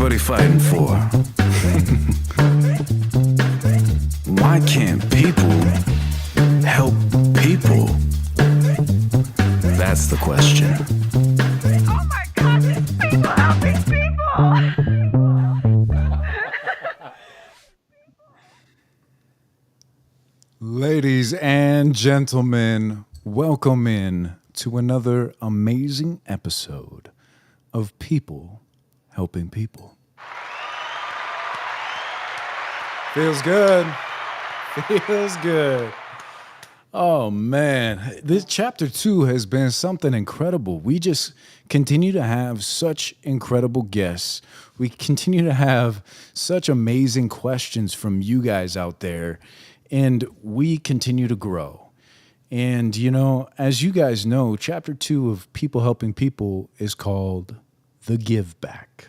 everybody fighting for? Why can't people help people? That's the question. Oh my God, it's people helping people! Ladies and gentlemen, welcome in to another amazing episode of People Helping People. Feels good. Feels good. Oh man, this chapter 2 has been something incredible. We just continue to have such incredible guests. We continue to have such amazing questions from you guys out there, and we continue to grow. And, you know, as you guys know, chapter 2 of People Helping People is called The Give Back.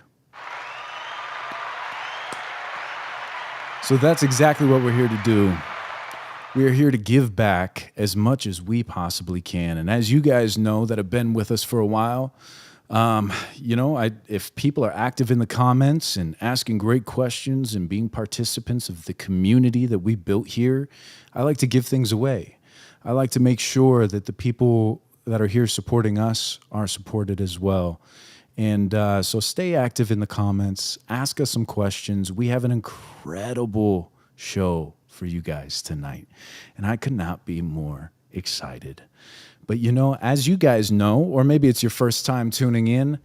So that's exactly what we're here to do. We are here to give back as much as we possibly can. And as you guys know that have been with us for a while, if people are active in the comments and asking great questions and being participants of the community that we built here, I like to give things away. I like to make sure that the people that are here supporting us are supported as well. And so stay active in the comments. Ask us some questions. We have an incredible show for you guys tonight, and I could not be more excited. But you know, as you guys know, or maybe it's your first time tuning in,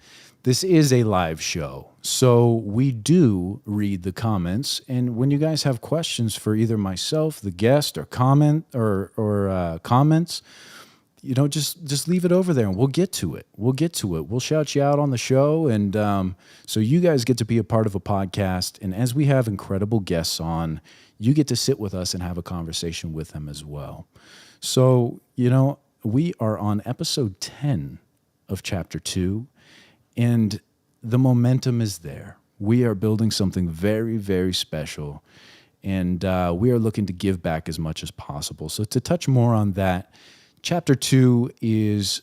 this is a live show. So we do read the comments, and when you guys have questions for either myself, the guest, or comments, you know, just leave it over there and we'll get to it. We'll shout you out on the show. And so you guys get to be a part of a podcast. And as we have incredible guests on, you get to sit with us and have a conversation with them as well. So, you know, we are on episode 10 of chapter 2, and the momentum is there. We are building something very, very special, and we are looking to give back as much as possible. So to touch more on that, chapter 2 is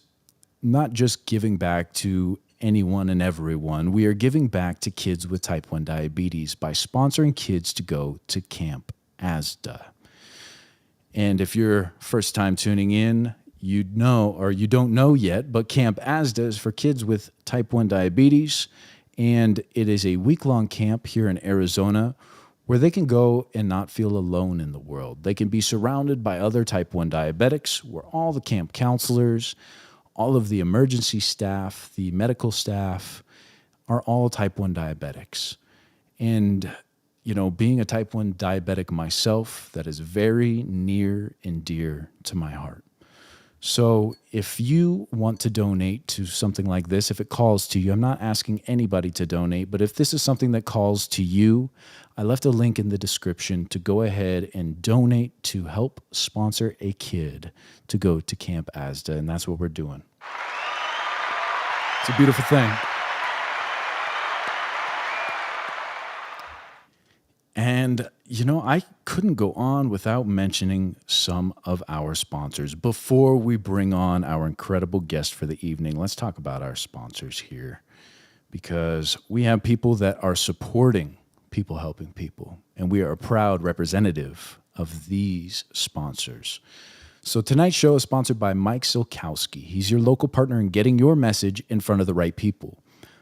not just giving back to anyone and everyone. We are giving back to kids with type 1 diabetes by sponsoring kids to go to Camp ASDA. And if you're first time tuning in, you know, or you don't know yet, but Camp ASDA is for kids with type 1 diabetes, and it is a week-long camp here in Arizona where they can go and not feel alone in the world. They can be surrounded by other type 1 diabetics, where all the camp counselors, all of the emergency staff, the medical staff are all type 1 diabetics. And, you know, being a type 1 diabetic myself, that is very near and dear to my heart. So if you want to donate to something like this, if it calls to you, I'm not asking anybody to donate, but if this is something that calls to you, I left a link in the description to go ahead and donate to help sponsor a kid to go to Camp ASDA, and that's what we're doing. It's a beautiful thing. And, you know, I couldn't go on without mentioning some of our sponsors. Before we bring on our incredible guest for the evening, let's talk about our sponsors here, because we have people that are supporting People Helping People, and we are a proud representative of these sponsors. So tonight's show is sponsored by Mike Silkowski. He's your local partner in getting your message in front of the right people.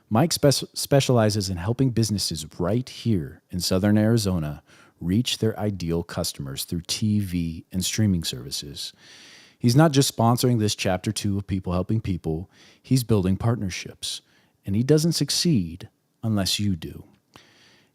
Mike specializes in helping businesses right here in Southern Arizona reach their ideal customers through TV and streaming services. He's not just sponsoring this chapter 2 of People Helping People, he's building partnerships. And he doesn't succeed unless you do.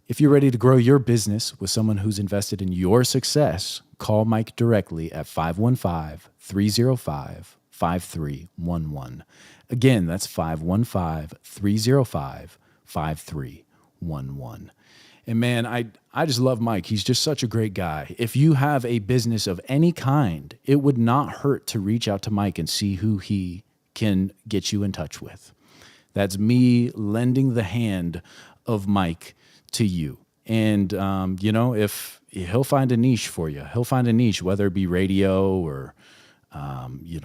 If you're ready to grow your business with someone who's invested in your success, call Mike directly at 515-305-5311. Again, that's 515-305-5311. And man, I just love Mike. He's just such a great guy. If you have a business of any kind, it would not hurt to reach out to Mike and see who he can get you in touch with. That's me lending the hand of Mike to you. And, if he'll find a niche for you, he'll find a niche, whether it be radio or,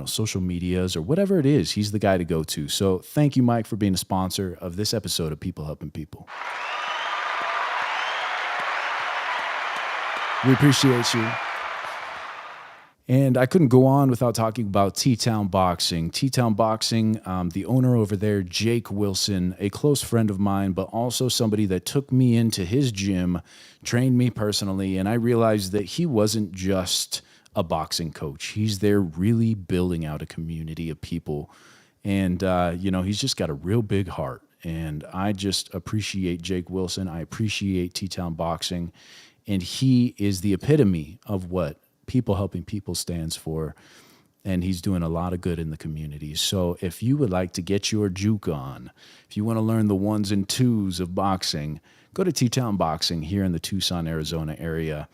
social medias or whatever it is, he's the guy to go to. So thank you, Mike, for being a sponsor of this episode of People Helping People. We appreciate you. And I couldn't go on without talking about T-Town Boxing. T-Town Boxing, the owner over there, Jake Wilson, a close friend of mine, but also somebody that took me into his gym, trained me personally, and I realized that he wasn't just a boxing coach. He's there really building out a community of people. And, he's just got a real big heart. And I just appreciate Jake Wilson. I appreciate T-Town Boxing. And he is the epitome of what people helping people stands for, and he's doing a lot of good in the community. So if you would like to get your juke on, if you want to learn the ones and twos of boxing, go to T-Town Boxing here in the Tucson, Arizona area.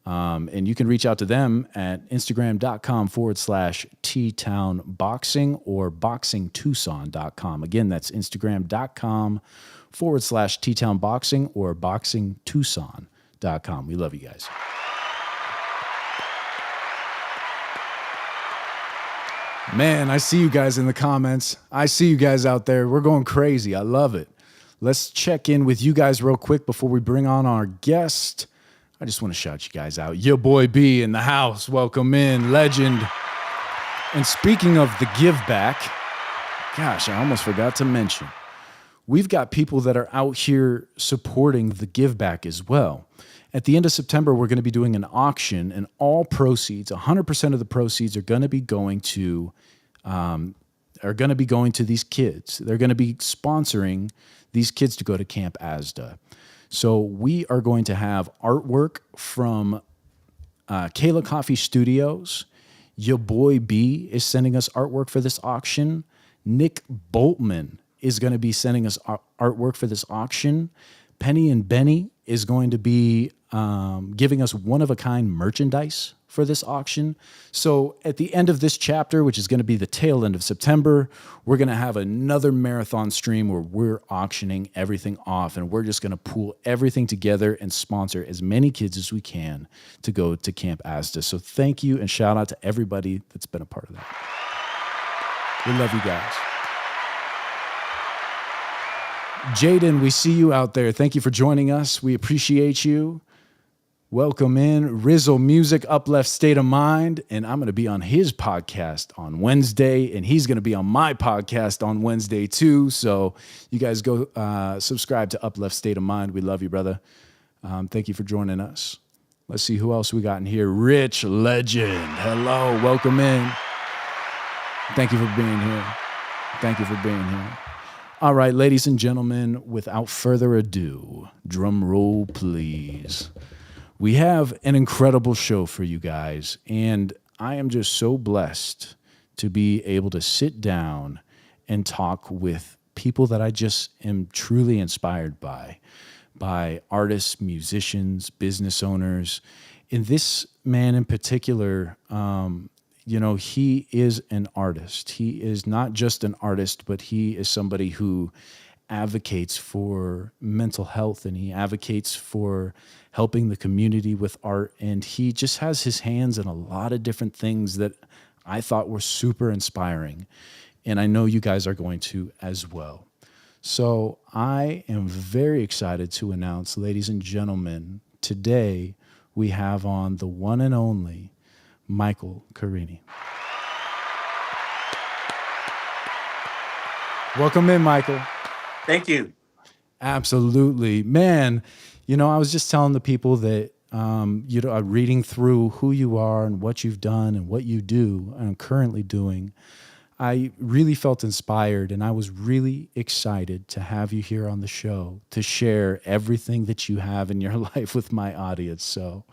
And you can reach out to them at Instagram.com/T-Town Boxing or BoxingTucson.com. Again, that's Instagram.com/T-Town Boxing or BoxingTucson.com. We love you guys. Man, I see you guys in the comments. I see you guys out there. We're going crazy. I love it. Let's check in with you guys real quick before we bring on our guest. I just want to shout you guys out. Your boy B in the house. Welcome in, legend. And speaking of the give back, gosh, I almost forgot to mention, we've got people that are out here supporting the give back as well. At the end of September, we're going to be doing an auction, and all proceeds, 100% of the proceeds, are going to be going to these kids. They're going to be sponsoring these kids to go to Camp Asda. So we are going to have artwork from Kayla Coffee Studios. Your boy B is sending us artwork for this auction. Nick Boltman is going to be sending us artwork for this auction. Penny and Benny is going to be giving us one-of-a-kind merchandise for this auction. So at the end of this chapter, which is going to be the tail end of September, we're going to have another marathon stream where we're auctioning everything off, and we're just going to pool everything together and sponsor as many kids as we can to go to Camp Asda. So thank you, and shout out to everybody that's been a part of that. We love you guys. Jaden, we see you out there. Thank you for joining us. We appreciate you. Welcome in. Rizzle Music, Uplift State of Mind. And I'm going to be on his podcast on Wednesday, and he's going to be on my podcast on Wednesday too. So you guys go subscribe to Uplift State of Mind. We love you, brother. Thank you for joining us. Let's see who else we got in here. Rich Legend. Hello. Welcome in. Thank you for being here. Thank you for being here. All right, ladies and gentlemen, without further ado, drum roll, please. We have an incredible show for you guys, and I am just so blessed to be able to sit down and talk with people that I just am truly inspired by artists, musicians, business owners. And this man in particular, he is an artist. He is not just an artist, but he is somebody who advocates for mental health, and he advocates for helping the community with art. And he just has his hands in a lot of different things that I thought were super inspiring. And I know you guys are going to as well. So I am very excited to announce, ladies and gentlemen, today we have on the one and only Michael Carini. Welcome in, Michael. Thank you. Absolutely. Man, I was just telling the people that, reading through who you are and what you've done and what you do and I'm currently doing, I really felt inspired, and I was really excited to have you here on the show to share everything that you have in your life with my audience. So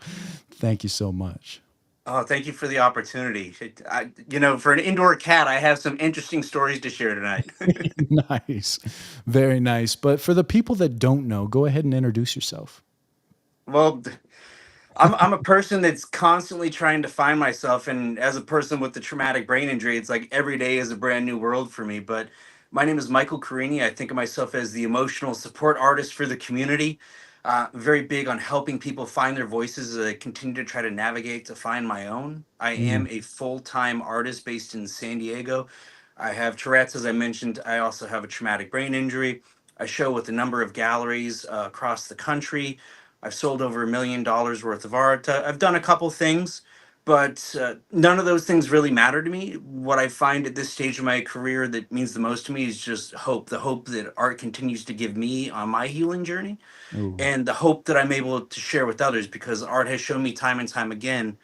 thank you so much. Oh, thank you for the opportunity. For an indoor cat, I have some interesting stories to share tonight. Nice. Very nice. But for the people that don't know, go ahead and introduce yourself. Well, I'm a person that's constantly trying to find myself, and as a person with the traumatic brain injury, it's like every day is a brand new world for me. But my name is Michael Carini. I think of myself as the emotional support artist for the community. Very big on helping people find their voices as I continue to try to navigate to find my own. I am a full-time artist based in San Diego. I have Tourette's, as I mentioned. I also have a traumatic brain injury. I show with a number of galleries across the country. I've sold over $1 million worth of art. I've done a couple things, but none of those things really matter to me. What I find at this stage of my career that means the most to me is just hope, the hope that art continues to give me on my healing journey, Ooh. and the hope that I'm able to share with others, because art has shown me time and time again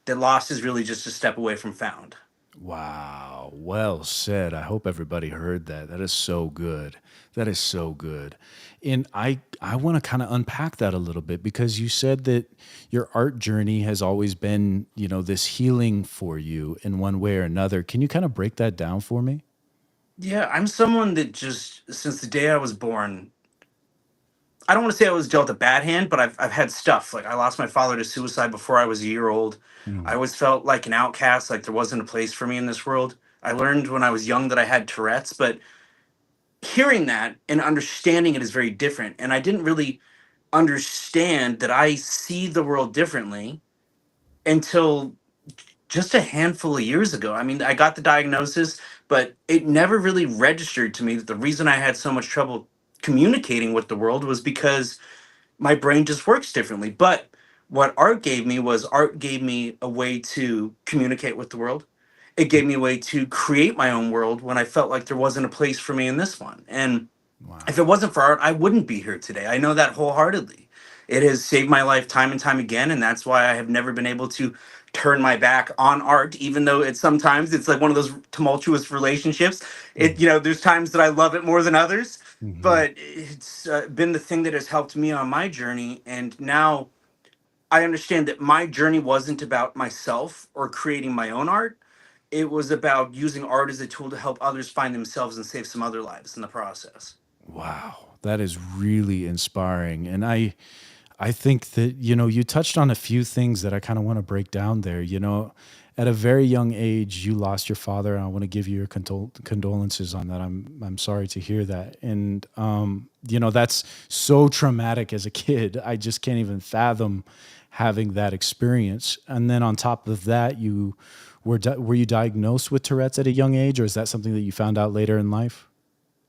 that lost is really just a step away from found. Wow. Well said. I hope everybody heard that. That is so good. That is so good. And I want to kind of unpack that a little bit because you said that your art journey has always been, this healing for you in one way or another. Can you kind of break that down for me? Yeah, I'm someone that just, since the day I was born, I don't want to say I was dealt a bad hand, but I've had stuff. Like, I lost my father to suicide before I was a year old. I Mm. always felt like an outcast, like there wasn't a place for me in this world. I learned when I was young that I had Tourette's, but hearing that and understanding it is very different. And I didn't really understand that I see the world differently until just a handful of years ago. I mean, I got the diagnosis, but it never really registered to me that the reason I had so much trouble communicating with the world was because my brain just works differently. But what art gave me a way to communicate with the world. It gave me a way to create my own world when I felt like there wasn't a place for me in this one. And Wow. if it wasn't for art, I wouldn't be here today. I know that wholeheartedly. It has saved my life time and time again, and that's why I have never been able to turn my back on art, even though it's like one of those tumultuous relationships. Mm. There's times that I love it more than others, Hmm. but it's been the thing that has helped me on my journey. And now I understand that my journey wasn't about myself or creating my own art. It was about using art as a tool to help others find themselves and save some other lives in the process. Wow. That is really inspiring. And I think that, you touched on a few things that I kind of want to break down there. At a very young age, you lost your father, and I want to give you your condolences on that. I'm sorry to hear that. And, that's so traumatic as a kid. I just can't even fathom having that experience. And then on top of that, were you diagnosed with Tourette's at a young age, or is that something that you found out later in life?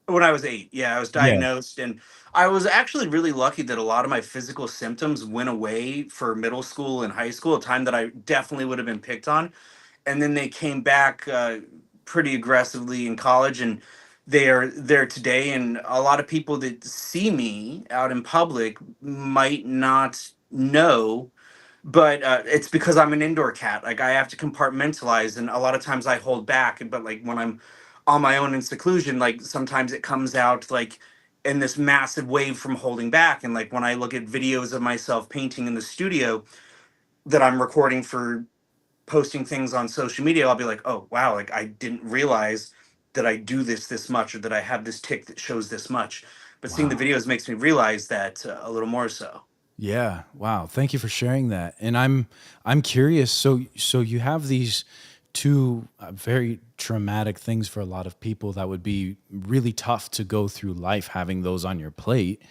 When I was 8, yeah, I was Yeah. diagnosed, and I was actually really lucky that a lot of my physical symptoms went away for middle school and high school, a time that I definitely would have been picked on. And then they came back pretty aggressively in college, and they are there today. And a lot of people that see me out in public might not know, but it's because I'm an indoor cat. Like, I have to compartmentalize, and a lot of times I hold back. But like when I'm on my own in seclusion, like sometimes it comes out like in this massive wave from holding back. And like when I look at videos of myself painting in the studio that I'm recording for posting things on social media, I'll be like, oh wow, like I didn't realize that I do this much, or that I have this tick that shows this much. But seeing the Wow. videos makes me realize that a little more so. Yeah. Wow. Thank you for sharing that. And I'm curious. So you have these two very traumatic things for a lot of people that would be really tough to go through life having those on your plate.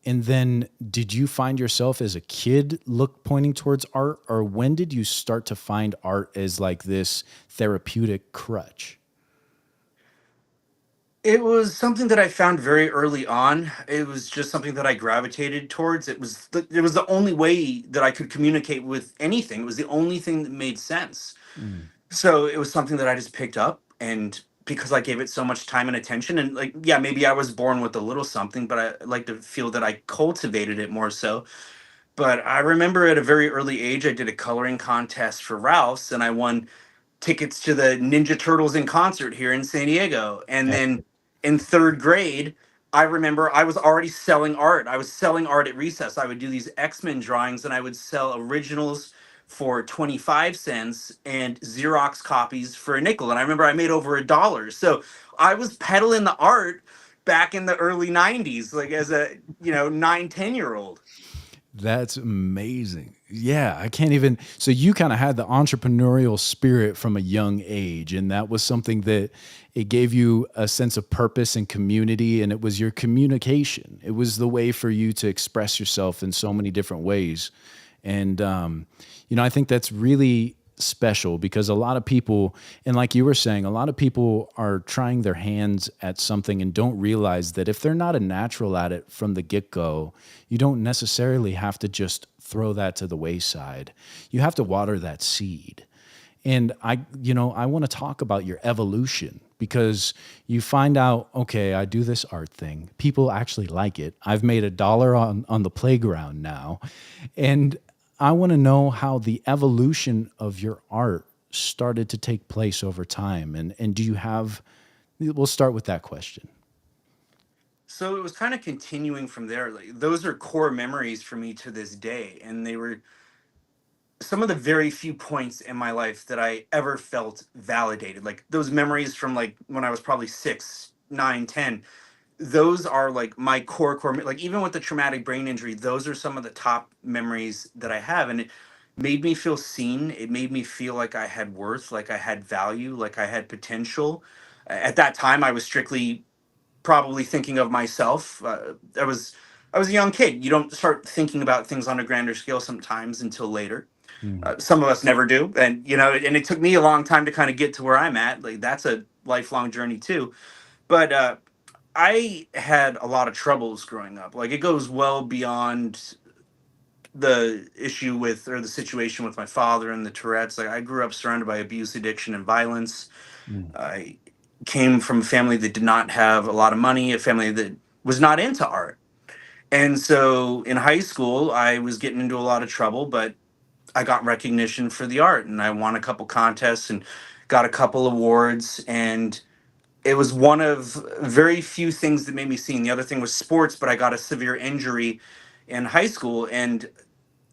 And then did you find yourself as a kid pointing towards art, or when did you start to find art as like this therapeutic crutch? It was something that I found very early on. It was just something that I gravitated towards. It was the only way that I could communicate with anything. It was the only thing that made sense. Mm. So it was something that I just picked up, and because I gave it so much time and attention, and like, yeah, maybe I was born with a little something, but I like to feel that I cultivated it more so. But I remember at a very early age I did a coloring contest for Ralph's, and I won tickets to the Ninja Turtles in concert here in San Diego. And then in third grade, I remember I was already selling art. I was selling art at recess. I would do these X-Men drawings, and I would sell originals for 25 cents and Xerox copies for a nickel. And I remember I made over $1. So I was peddling the art back in the early 90s, like as a, 9, 10 year old. That's amazing. Yeah, I can't even. So you kind of had the entrepreneurial spirit from a young age, and that was something that it gave you a sense of purpose and community, and it was your communication. It was the way for you to express yourself in so many different ways. And I think that's really special because a lot of people, and like you were saying, a lot of people are trying their hands at something and don't realize that if they're not a natural at it from the get-go, you don't necessarily have to just throw that to the wayside. You have to water that seed. And I want to talk about your evolution because you find out, okay, I do this art thing. People actually like it. I've made $1 on the playground now. And I want to know how the evolution of your art started to take place over time. And do you have, we'll start with that question. So it was kind of continuing from there. Like, those are core memories for me to this day, and they were some of the very few points in my life that I ever felt validated. Like those memories from like when I was probably 6, 9, 10. Those are like my like even with the traumatic brain injury, those are some of the top memories that I have. And it made me feel seen. It made me feel like I had worth, like I had value, like I had potential. At that time I was strictly probably thinking of myself. I was a young kid. You don't start thinking about things on a grander scale sometimes until later. Mm. Some of us never do, and and it took me a long time to kind of get to where I'm at. Like that's a lifelong journey too. But I had a lot of troubles growing up. Like it goes well beyond the issue with or the situation with my father and the Tourette's. Like I grew up surrounded by abuse, addiction, and violence. Mm. I came from a family that did not have a lot of money, a family that was not into art. And so in high school, I was getting into a lot of trouble, but I got recognition for the art and I won a couple contests and got a couple awards. And it was one of very few things that made me seen. The other thing was sports, but I got a severe injury in high school. And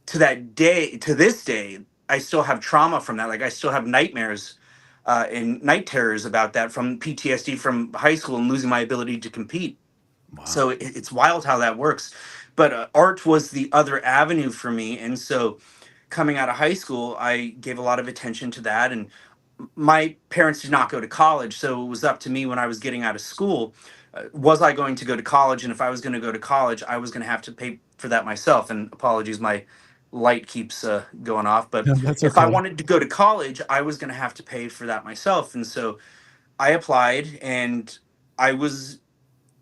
to this day, I still have trauma from that. Like I still have nightmares and night terrors about that from PTSD from high school and losing my ability to compete. So Wow. it's wild how that works. But art was the other avenue for me. And so coming out of high school, I gave a lot of attention to that. And my parents did not go to college. So it was up to me when I was getting out of school. Was I going to go to college? And if I was going to go to college, I was going to have to pay for that myself. And apologies, my light keeps going off. But Yeah, that's if I okay. wanted to go to college, I was going to have to pay for that myself. And so I applied and I was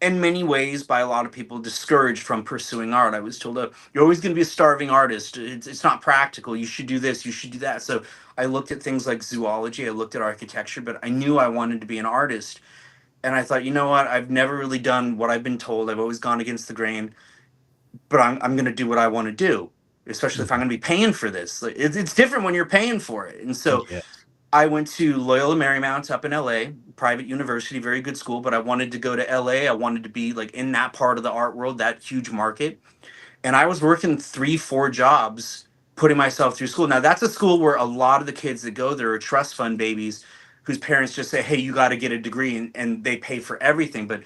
in many ways by a lot of people discouraged from pursuing art. I was told, oh, you're always going to be a starving artist. It's not practical. You should do this. You should do that. So I looked at things like zoology. I looked at architecture, but I knew I wanted to be an artist. And I thought, you know what? I've never really done what I've been told. I've always gone against the grain, but I'm going to do what I want to do, especially if I'm Mhm. going to be paying for this. Like, it's different when you're paying for it. And so Yes. I went to Loyola Marymount up in LA, private university, very good school, but I wanted to go to LA. I wanted to be like in that part of the art world, that huge market. And I was working 3, 4 jobs, putting myself through school. Now, that's a school where a lot of the kids that go there are trust fund babies whose parents just say, hey, you got to get a degree and they pay for everything. But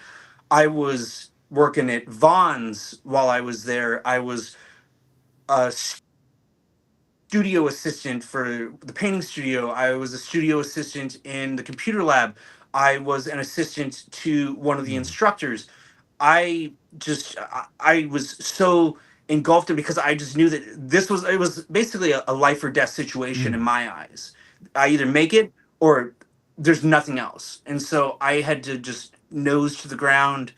I was working at Vaughn's while I was there. I was a studio assistant for the painting studio. I was a studio assistant in the computer lab. I was an assistant to one of the Mm. instructors. I was so engulfed in because I just knew that it was basically a life or death situation in Mm. my eyes. I either make it or there's nothing else. And so I had to just nose to the ground,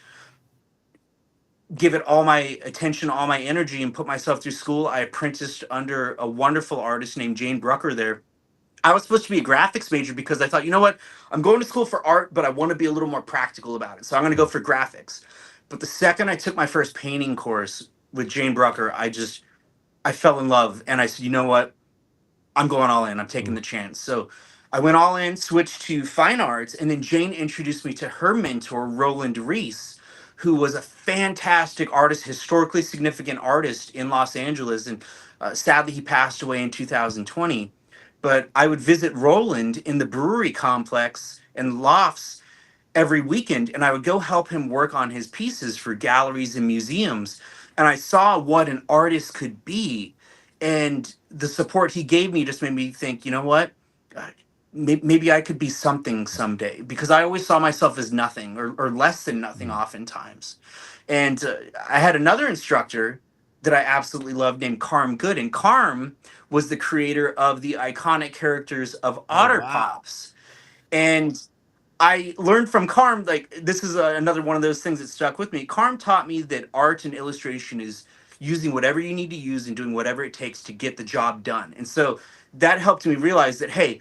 give it all my attention, all my energy, and put myself through school. I apprenticed under a wonderful artist named Jane Brucker there. I was supposed to be a graphics major because I thought, you know what, I'm going to school for art, but I want to be a little more practical about it. So I'm going to go for graphics. But the second I took my first painting course with Jane Brucker, I fell in love, and I said, you know what, I'm going all in. I'm taking Ooh. the chance. So I went all in, switched to fine arts, and then Jane introduced me to her mentor, Roland Reese, who was a fantastic artist, historically significant artist in Los Angeles. And sadly, he passed away in 2020. But I would visit Roland in the brewery complex and lofts every weekend, and I would go help him work on his pieces for galleries and museums. And I saw what an artist could be, and the support he gave me just made me think, you know what, Uh, maybe I could be something someday, because I always saw myself as nothing or less than nothing Mm. oftentimes. And I had another instructor that I absolutely love named Carm Good. And Carm was the creator of the iconic characters of Oh Otter wow. Pops. And I learned from Carm, like, this is another one of those things that stuck with me. Carm taught me that art and illustration is using whatever you need to use and doing whatever it takes to get the job done. And so that helped me realize that, hey,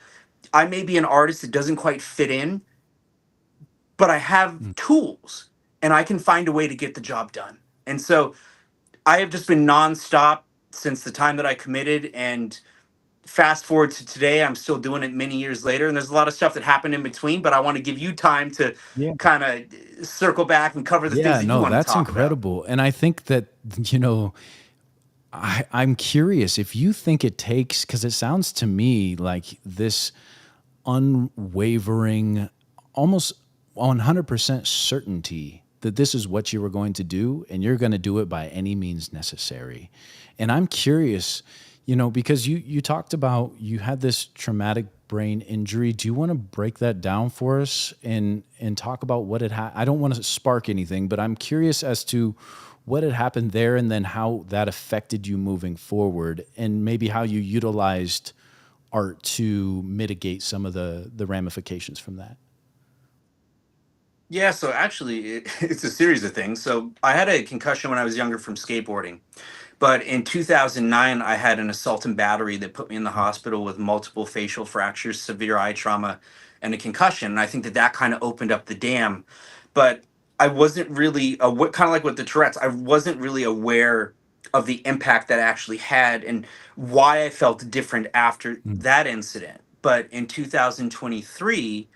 I may be an artist that doesn't quite fit in, but I have Mm. tools and I can find a way to get the job done. And so I have just been nonstop since the time that I committed. And fast forward to today, I'm still doing it many years later. And there's a lot of stuff that happened in between, but I want to give you time to Yeah. kind of circle back and cover the things Yeah, that you no, want to that's talk about. incredible. And I think that, you know, I'm curious if you think it takes, because it sounds to me like this unwavering, almost 100% certainty that this is what you were going to do and you're going to do it by any means necessary. And I'm curious, you know, because you talked about you had this traumatic brain injury. Do you want to break that down for us and talk about what it I don't want to spark anything, but I'm curious as to what had happened there and then how that affected you moving forward and maybe how you utilized art to mitigate some of the ramifications from that. Yeah, so actually, it's a series of things. So I had a concussion when I was younger from skateboarding. But in 2009, I had an assault and battery that put me in the hospital with multiple facial fractures, severe eye trauma, and a concussion. And I think that that kind of opened up the dam. But I wasn't really, kind of like with the Tourette's, I wasn't really aware of the impact that actually had and why I felt different after Mm. that incident. But in 2023,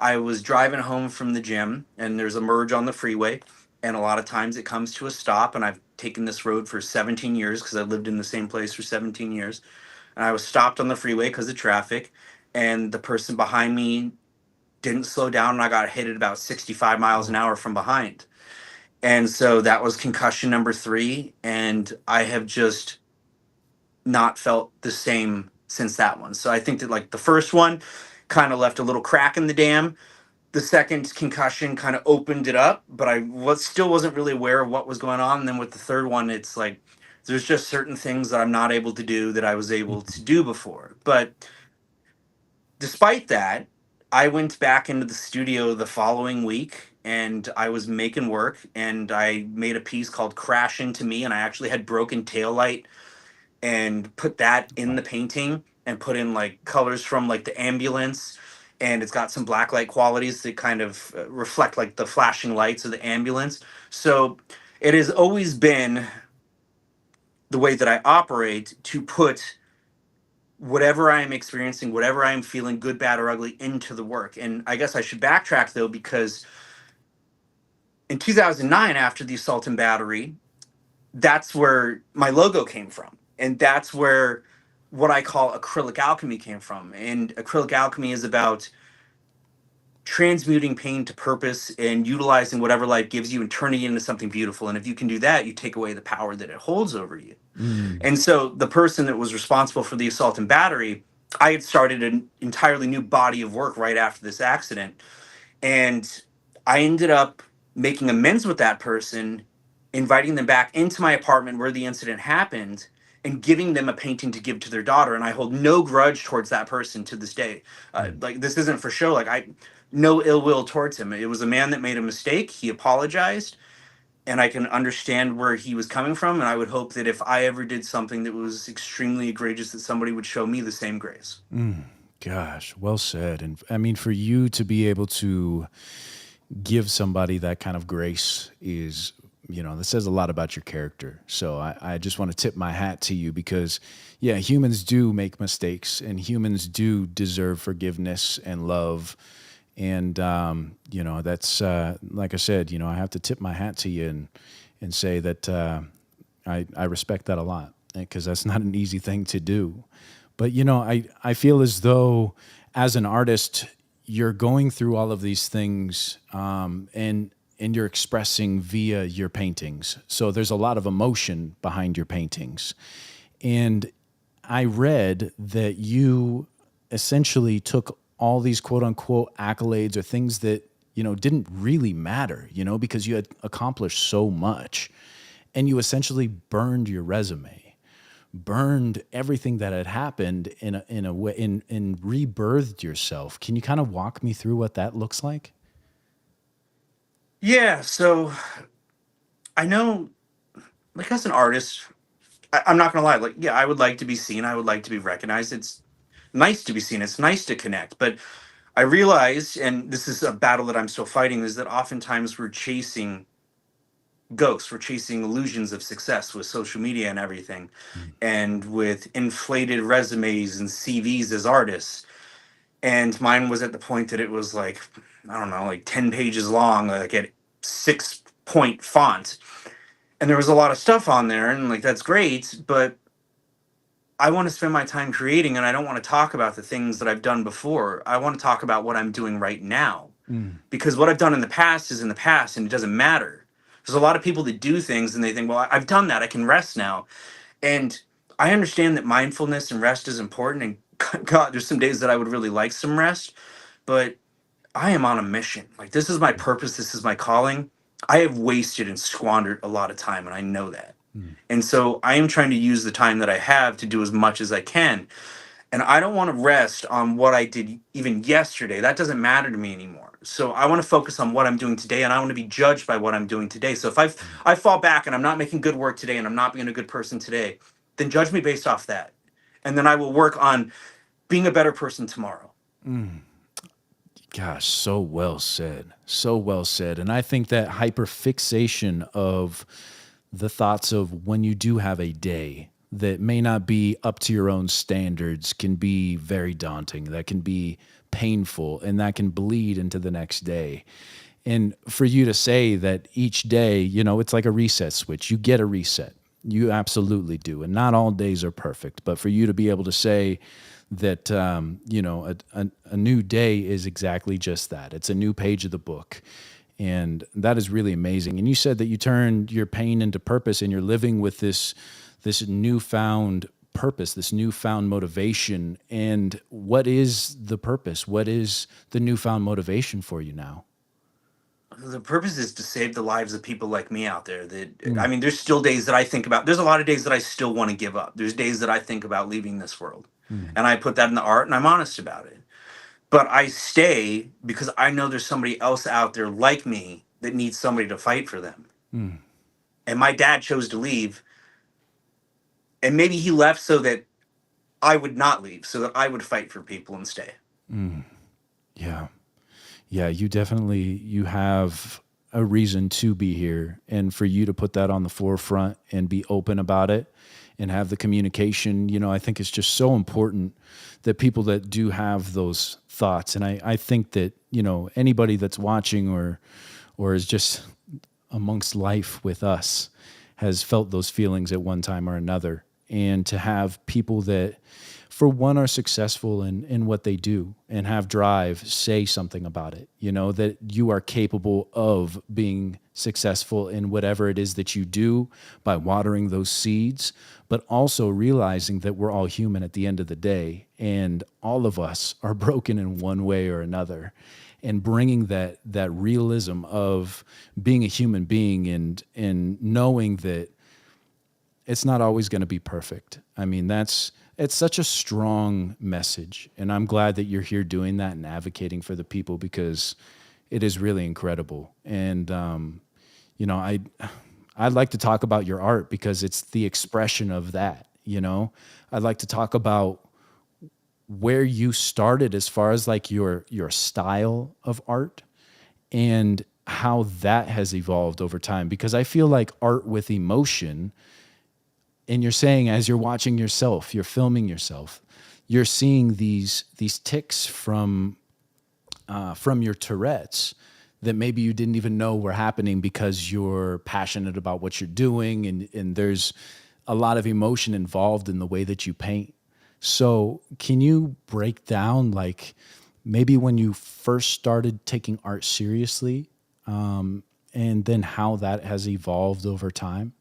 I was driving home from the gym and there's a merge on the freeway. And a lot of times it comes to a stop. And I've taken this road for 17 years because I lived in the same place for 17 years. And I was stopped on the freeway because of traffic. And the person behind me didn't slow down. And I got hit at about 65 miles an Oh. hour from behind. And so that was concussion number 3. And I have just not felt the same since that one. So I think that, like, the first one kind of left a little crack in the dam. The second concussion kind of opened it up, but I still wasn't really aware of what was going on. And then with the third one, it's like there's just certain things that I'm not able to do that I was able Mhm. to do before. But despite that, I went back into the studio the following week and I was making work and I made a piece called Crash Into Me, and I actually had broken taillight and put that in the painting and put in like colors from like the ambulance, and it's got some blacklight qualities that kind of reflect like the flashing lights of the ambulance. So it has always been the way that I operate to put whatever I am experiencing, whatever I am feeling, good, bad, or ugly, into the work. And I guess I should backtrack though, because in 2009, after the assault and battery, that's where my logo came from. And that's where what I call acrylic alchemy came from. And acrylic alchemy is about transmuting pain to purpose and utilizing whatever life gives you and turning it into something beautiful. And if you can do that, you take away the power that it holds over you. Mm. And so the person that was responsible for the assault and battery, I had started an entirely new body of work right after this accident. And I ended up making amends with that person, inviting them back into my apartment where the incident happened, and giving them a painting to give to their daughter. And I hold no grudge towards that person to this day. Mm. Like, this isn't for show. Like, I no ill will towards him. It was a man that made a mistake. He apologized, and I can understand where he was coming from. And I would hope that if I ever did something that was extremely egregious, that somebody would show me the same grace. Mm. Gosh, well said. And I mean, for you to be able to give somebody that kind of grace is, you know, that says a lot about your character. So I just want to tip my hat to you because, yeah, humans do make mistakes and humans do deserve forgiveness and love. And, you know, that's, like I said, you know, I have to tip my hat to you and say that I respect that a lot because that's not an easy thing to do. But, you know, I feel as though as an artist, you're going through all of these things and you're expressing via your paintings. So there's a lot of emotion behind your paintings. And I read that you essentially took all these quote unquote accolades or things that, you know, didn't really matter, you know, because you had accomplished so much. and you essentially burned your resume, burned everything that had happened in a way, and rebirthed yourself. Can you kind of walk me through what that looks like? Yeah, so I know, like as an artist, I'm not gonna lie. Like, yeah, I would like to be seen. I would like to be recognized. It's nice to be seen. It's nice to connect. But I realize, and this is a battle that I'm still fighting, is that oftentimes we're chasing ghosts. We're chasing illusions of success with social media and everything, Mm. and with inflated resumes and CVs as artists. And mine was at the point that it was like, I don't know, like 10 pages long, like at 6-point font. And there was a lot of stuff on there, and like that's great, but I want to spend my time creating, and I don't want to talk about the things that I've done before. I want to talk about what I'm doing right now, Mm. because what I've done in the past is in the past and it doesn't matter. There's a lot of people that do things and they think, well, I've done that. I can rest now. And I understand that mindfulness and rest is important. And God, there's some days that I would really like some rest, but I am on a mission. Like, this is my purpose. This is my calling. I have wasted and squandered a lot of time, and I know that. Mm. And so I am trying to use the time that I have to do as much as I can. And I don't want to rest on what I did even yesterday. That doesn't matter to me anymore. So I want to focus on what I'm doing today, and I want to be judged by what I'm doing today. So if I fall back and I'm not making good work today and I'm not being a good person today, then judge me based off that. And then I will work on being a better person tomorrow. Mm. Gosh, so well said. So well said. And I think that hyperfixation of the thoughts of when you do have a day that may not be up to your own standards can be very daunting. That can be painful, and that can bleed into the next day. And for you to say that each day, it's like a reset switch. You get a reset. You absolutely do. And not all days are perfect. But for you to be able to say that, a new day is exactly just that. It's a new page of the book. And that is really amazing. And you said that you turned your pain into purpose, and you're living with this newfound purpose, this newfound motivation. And what is the purpose? What is the newfound motivation for you now? The purpose is to save the lives of people like me out there. That, I Mm. mean, there's still days that I think about. There's a lot of days that I still want to give up. There's days that I think about leaving this world, Mm. and I put that in the art, and I'm honest about it. But I stay because I know there's somebody else out there like me that needs somebody to fight for them. Mm. And my dad chose to leave, and maybe he left so that I would not leave, so that I would fight for people and stay. Mm. Yeah. Yeah, you have a reason to be here, and for you to put that on the forefront and be open about it and have the communication, I think it's just so important that people that do have those thoughts. And I think that, anybody that's watching or is just amongst life with us has felt those feelings at one time or another. And to have people that, for one, are successful in what they do and have drive, say something about it, that you are capable of being successful in whatever it is that you do by watering those seeds, but also realizing that we're all human at the end of the day, and all of us are broken in one way or another. And bringing that realism of being a human being, and knowing that it's not always going to be perfect. I mean, it's such a strong message, and I'm glad that you're here doing that and advocating for the people, because it is really incredible. And I'd like to talk about your art because it's the expression of that. I'd like to talk about where you started as far as like your style of art, and how that has evolved over time, because I feel like art with emotion, and you're saying, as you're watching yourself, you're filming yourself, you're seeing these ticks from your Tourette's that maybe you didn't even know were happening, because you're passionate about what you're doing, and there's a lot of emotion involved in the way that you paint. So can you break down, like, maybe when you first started taking art seriously, and then how that has evolved over time?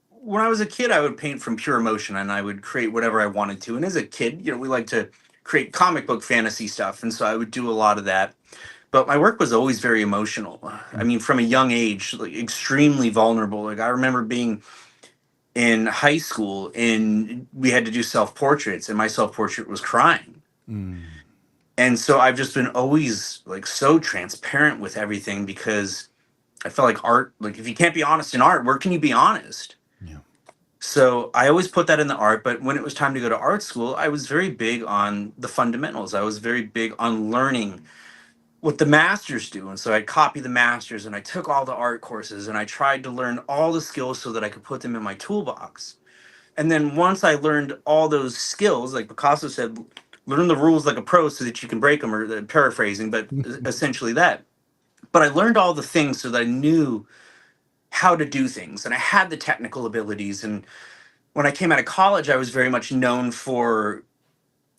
When I was a kid, I would paint from pure emotion, and I would create whatever I wanted to. And as a kid, we like to create comic book fantasy stuff. And so I would do a lot of that. but my work was always very emotional. I mean, from a young age, like extremely vulnerable. Like I remember being in high school and we had to do self portraits, and my self portrait was crying. Mm. And so I've just been always like so transparent with everything because I felt like art, like if you can't be honest in art, where can you be honest? Yeah. So I always put that in the art. But when it was time to go to art school, I was very big on the fundamentals. I was very big on learning what the masters do. And so I copied the masters and I took all the art courses and I tried to learn all the skills so that I could put them in my toolbox. And then once I learned all those skills, like Picasso said, learn the rules like a pro so that you can break them, or paraphrasing, but essentially that. But I learned all the things so that I knew how to do things and I had the technical abilities. And when I came out of college, I was very much known for,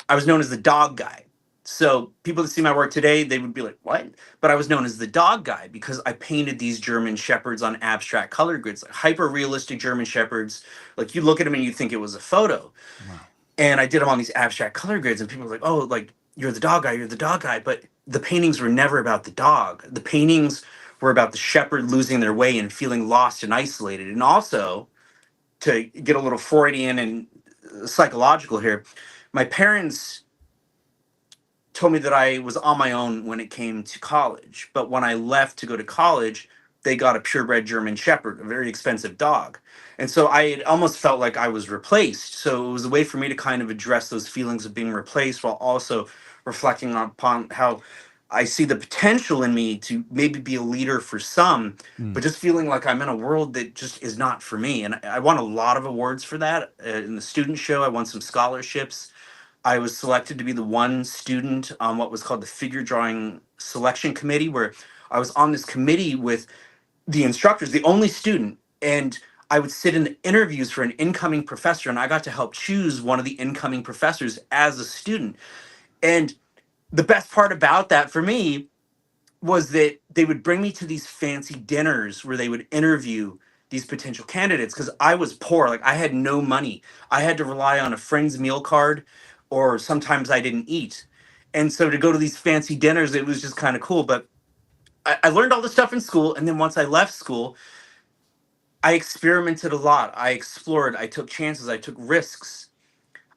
I was known as the dog guy. So people that see my work today, they would be like, what? But I was known as the dog guy because I painted these German shepherds on abstract color grids, like hyper realistic German shepherds. Like you look at them and you think it was a photo. Wow. And I did them on these abstract color grids, and people were like, oh, like you're the dog guy, you're the dog guy. But the paintings were never about the dog. The paintings were about the shepherd losing their way and feeling lost and isolated. And also, to get a little Freudian and psychological here, my parents told me that I was on my own when it came to college. But when I left to go to college, they got a purebred German Shepherd, a very expensive dog. And so I had almost felt like I was replaced. So it was a way for me to kind of address those feelings of being replaced while also reflecting upon how I see the potential in me to maybe be a leader for some, Mm. but just feeling like I'm in a world that just is not for me. And I won a lot of awards for that. In the student show, I won some scholarships. I was selected to be the one student on what was called the figure drawing selection committee, where I was on this committee with the instructors, the only student, and I would sit in the interviews for an incoming professor, and I got to help choose one of the incoming professors as a student. And the best part about that for me was that they would bring me to these fancy dinners where they would interview these potential candidates because I was poor. Like I had no money. I had to rely on a friend's meal card, or sometimes I didn't eat. And so to go to these fancy dinners, it was just kind of cool. But I learned all this stuff in school. And then once I left school, I experimented a lot. I explored, I took chances, I took risks.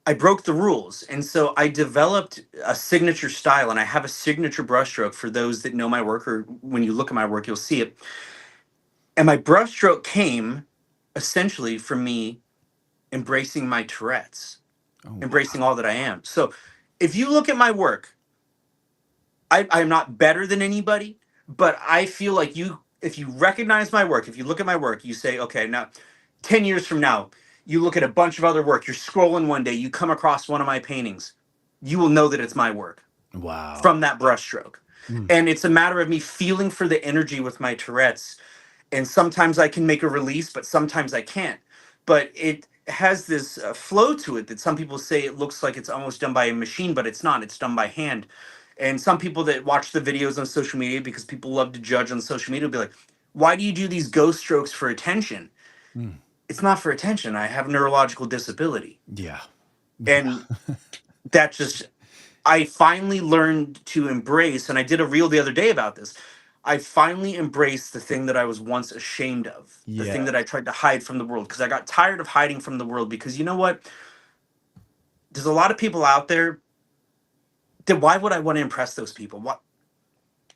I broke the rules. And so I developed a signature style, and I have a signature brushstroke for those that know my work, or when you look at my work, you'll see it. And my brushstroke came essentially from me embracing my Tourette's, Oh, embracing all that I am. So if you look at my work, I'm not better than anybody, but I feel like if you recognize my work, if you look at my work, you say, okay, now 10 years from now, you look at a bunch of other work, you're scrolling one day, you come across one of my paintings, you will know that it's my work wow. from that brushstroke. Mm. And it's a matter of me feeling for the energy with my Tourette's. And sometimes I can make a release, but sometimes I can't. But it has this flow to it that some people say it looks like it's almost done by a machine, but it's not. It's done by hand. And some people that watch the videos on social media, because people love to judge on social media, will be like, why do you do these ghost strokes for attention? Mm. It's not for attention. I have neurological disability. Yeah. And that just, I finally learned to embrace, and I did a reel the other day about this. I finally embraced the thing that I was once ashamed of, the thing Yeah. that I tried to hide from the world, because I got tired of hiding from the world. Because you know what? There's a lot of people out there that, why would I want to impress those people? What,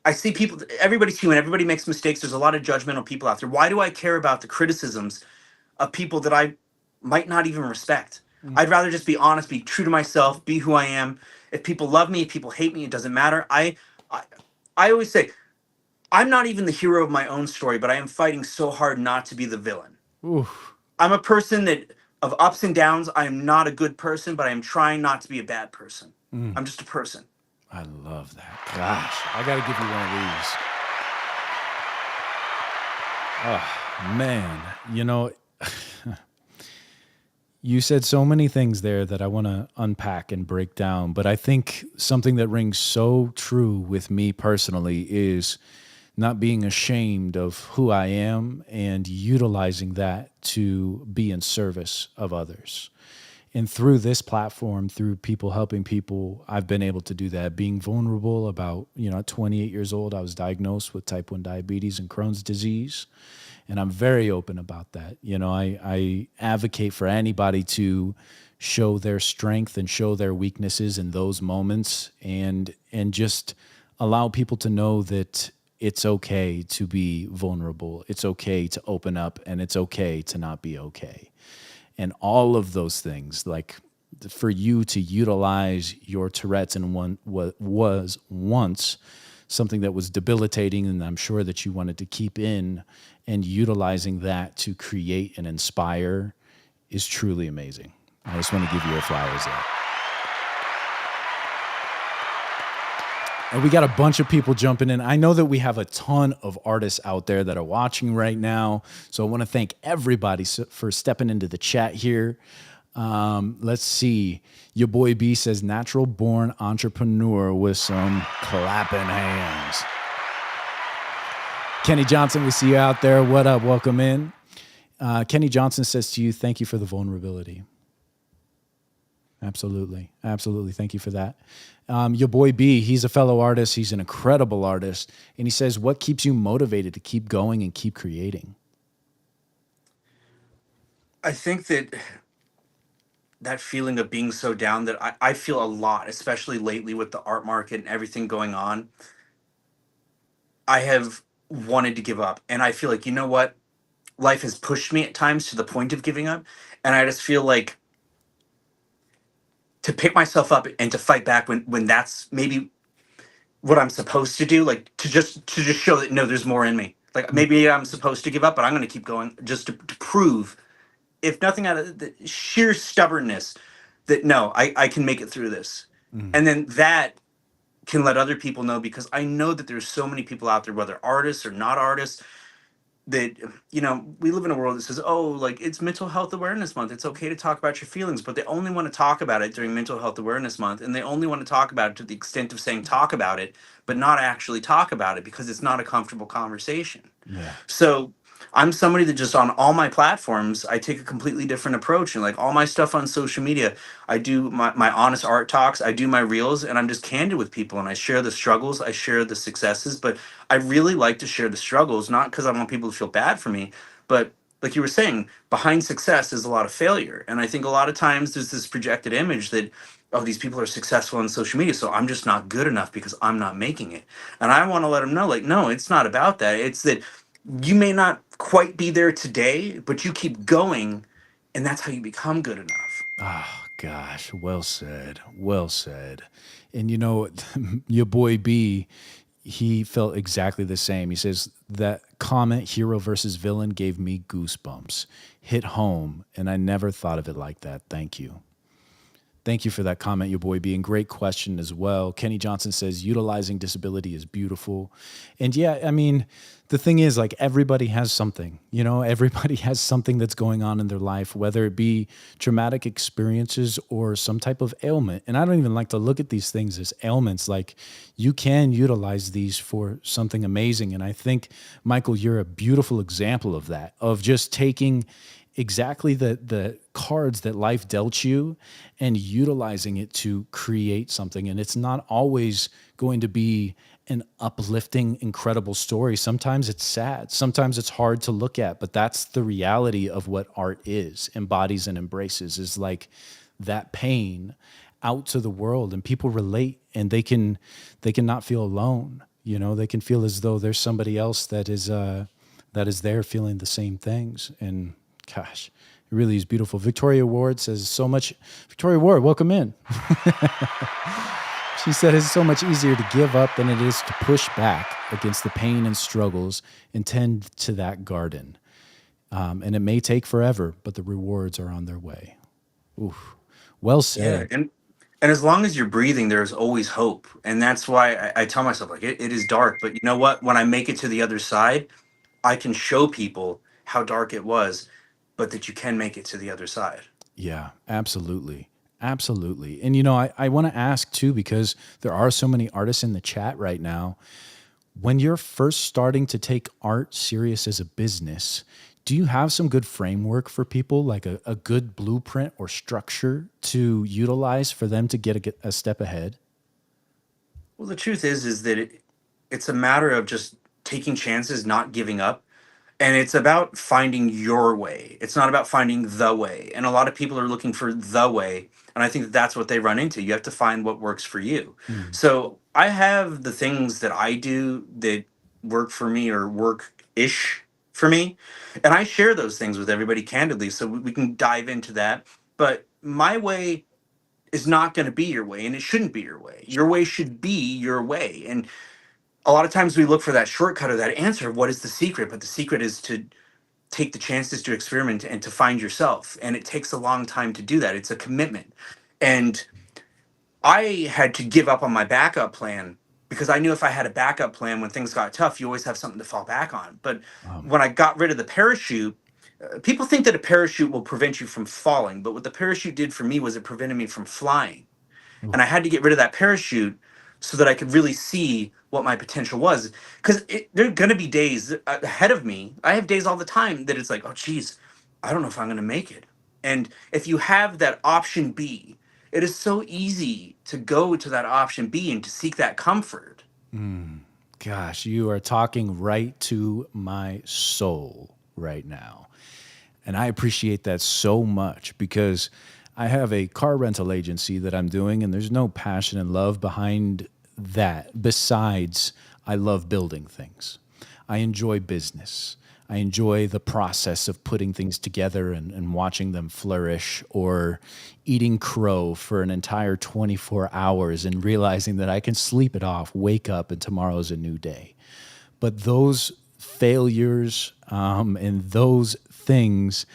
I see people, everybody's human, everybody makes mistakes. There's a lot of judgmental people out there. Why do I care about the criticisms of people that I might not even respect? Mm. I'd rather just be honest, be true to myself, be who I am. If people love me, if people hate me, it doesn't matter. I, I always say, I'm not even the hero of my own story, but I am fighting so hard not to be the villain. Oof. I'm a person that, of ups and downs. I am not a good person, but I am trying not to be a bad person. Mm. I'm just a person. I love that. Gosh, I got to give you one of these. Oh, man. You know, you said so many things there that I want to unpack and break down, but I think something that rings so true with me personally is not being ashamed of who I am and utilizing that to be in service of others. And through this platform, through people helping people, I've been able to do that. Being vulnerable about, at 28 years old, I was diagnosed with type 1 diabetes and Crohn's disease. And I'm very open about that. I advocate for anybody to show their strength and show their weaknesses in those moments, and just allow people to know that it's okay to be vulnerable. It's okay to open up, and it's okay to not be okay. And all of those things, like for you to utilize your Tourette's in what was once something that was debilitating, and I'm sure that you wanted to keep in, and utilizing that to create and inspire is truly amazing. I just want to give you your flowers there. And we got a bunch of people jumping in. I know that we have a ton of artists out there that are watching right now. So I want to thank everybody for stepping into the chat here. Let's see. Your boy B says, natural born entrepreneur with some clapping hands. Kenny Johnson, we see you out there. What up? Welcome in. Kenny Johnson says to you, thank you for the vulnerability. Absolutely. Absolutely. Thank you for that. Your boy B, he's a fellow artist. He's an incredible artist. And he says, what keeps you motivated to keep going and keep creating? I think that feeling of being so down that I feel a lot, especially lately with the art market and everything going on. I have wanted to give up. And I feel like, you know what? Life has pushed me at times to the point of giving up. And I just feel like to pick myself up and to fight back when that's maybe what I'm supposed to do, like to just show that no, there's more in me. Like maybe I'm supposed to give up, but I'm going to keep going just to prove, if nothing out of the sheer stubbornness, that no, I can make it through this. And then that can let other people know, because I know that there's so many people out there, whether artists or not artists, that we live in a world that says, oh, like, it's mental health awareness month, it's okay to talk about your feelings, but they only want to talk about it during mental health awareness month, and they only want to talk about it to the extent of saying talk about it, but not actually talk about it, because it's not a comfortable conversation. Yeah. So I'm somebody that just, on all my platforms, I take a completely different approach. And like all my stuff on social media, I do my honest art talks, I do my reels, and I'm just candid with people, and I share the struggles, I share the successes. But I really like to share the struggles, not because I want people to feel bad for me, but like you were saying, behind success is a lot of failure. And I think a lot of times there's this projected image that, oh, these people are successful on social media, so I'm just not good enough because I'm not making it. And I want to let them know, like, no, it's not about that. It's that you may not quite be there today, but you keep going, and that's how you become good enough. Oh, gosh. Well said. Well said. And your boy B, he felt exactly the same. He says that comment, hero versus villain, gave me goosebumps. Hit home, and I never thought of it like that. Thank you. Thank you for that comment, your boy B, and great question as well. Kenny Johnson says, utilizing disability is beautiful. And yeah, I mean, the thing is, like, everybody has something, everybody has something that's going on in their life, whether it be traumatic experiences or some type of ailment. And I don't even like to look at these things as ailments. Like, you can utilize these for something amazing. And I think, Michael, you're a beautiful example of that, of just taking exactly the cards that life dealt you and utilizing it to create something. And it's not always going to be an uplifting, incredible story. Sometimes it's sad. Sometimes it's hard to look at, but that's the reality of what art is, embodies and embraces, is like that pain out to the world, and people relate, and they can not feel alone. They can feel as though there's somebody else that is there feeling the same things. And gosh, it really is beautiful. Victoria Ward says so much. Victoria Ward, welcome in. She said it's so much easier to give up than it is to push back against the pain and struggles and tend to that garden. And it may take forever, but the rewards are on their way. Oof. Well said. Yeah, and as long as you're breathing, there's always hope. And that's why I tell myself, like, it is dark, but you know what? When I make it to the other side, I can show people how dark it was, but that you can make it to the other side. Yeah, absolutely. Absolutely. And, I want to ask too, because there are so many artists in the chat right now. When you're first starting to take art serious as a business, Do you have some good framework for people, like a good blueprint or structure to utilize for them to get a step ahead? Well, the truth is that it's a matter of just taking chances, not giving up. And it's about finding your way. It's not about finding the way. And a lot of people are looking for the way. And I think that that's what they run into. You have to find what works for you. Mm. So I have the things that I do that work for me or work ish for me. And I share those things with everybody candidly. So we can dive into that. But my way is not going to be your way, and it shouldn't be your way. Your way should be your way. And a lot of times we look for that shortcut or that answer of what is the secret, but the secret is to take the chances to experiment and to find yourself. And it takes a long time to do that. It's a commitment. And I had to give up on my backup plan because I knew if I had a backup plan when things got tough, you always have something to fall back on. But Um, when I got rid of the parachute, people think that a parachute will prevent you from falling. But what the parachute did for me was it prevented me from flying. ooh, And I had to get rid of that parachute so that I could really see what my potential was. Because there are going to be days ahead of me. I have days all the time that it's like, oh, geez, I don't know if I'm going to make it. And if you have that option B, it is so easy to go to that option B and to seek that comfort. gosh, you are talking right to my soul right now. And I appreciate that so much because I have a car rental agency that I'm doing, and there's no passion and love behind that besides I love building things. I enjoy business. I enjoy the process of putting things together and watching them flourish, or eating crow for an entire 24 hours and realizing that I can sleep it off, wake up, and tomorrow's a new day. But those failures and those things,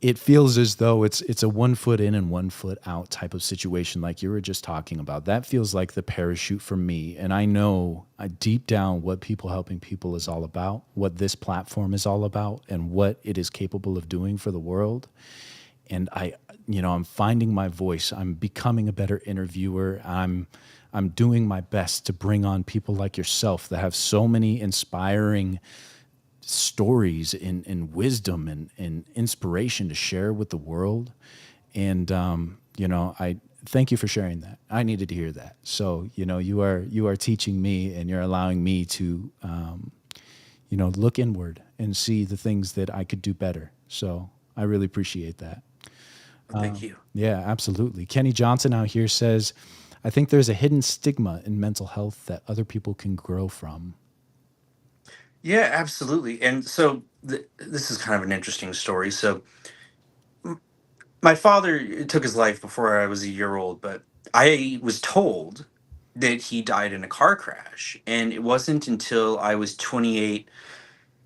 it feels as though it's a 1 foot in and 1 foot out type of situation, like you were just talking about. That feels like the parachute for me, and I know deep down what people helping people is all about, what this platform is all about, and what it is capable of doing for the world. And I'm finding my voice. I'm becoming a better interviewer. I'm doing my best to bring on people like yourself that have so many inspiring stories and wisdom and inspiration to share with the world. And I thank you for sharing that. I needed to hear that. So you are teaching me, and you're allowing me to look inward and see the things that I could do better. So I really appreciate that. Thank you. Yeah, absolutely. Kenny Johnson out here says, I think there's a hidden stigma in mental health that other people can grow from. Yeah, absolutely. And so this is kind of an interesting story. So my father took his life before I was a year old, but I was told that he died in a car crash. And it wasn't until I was 28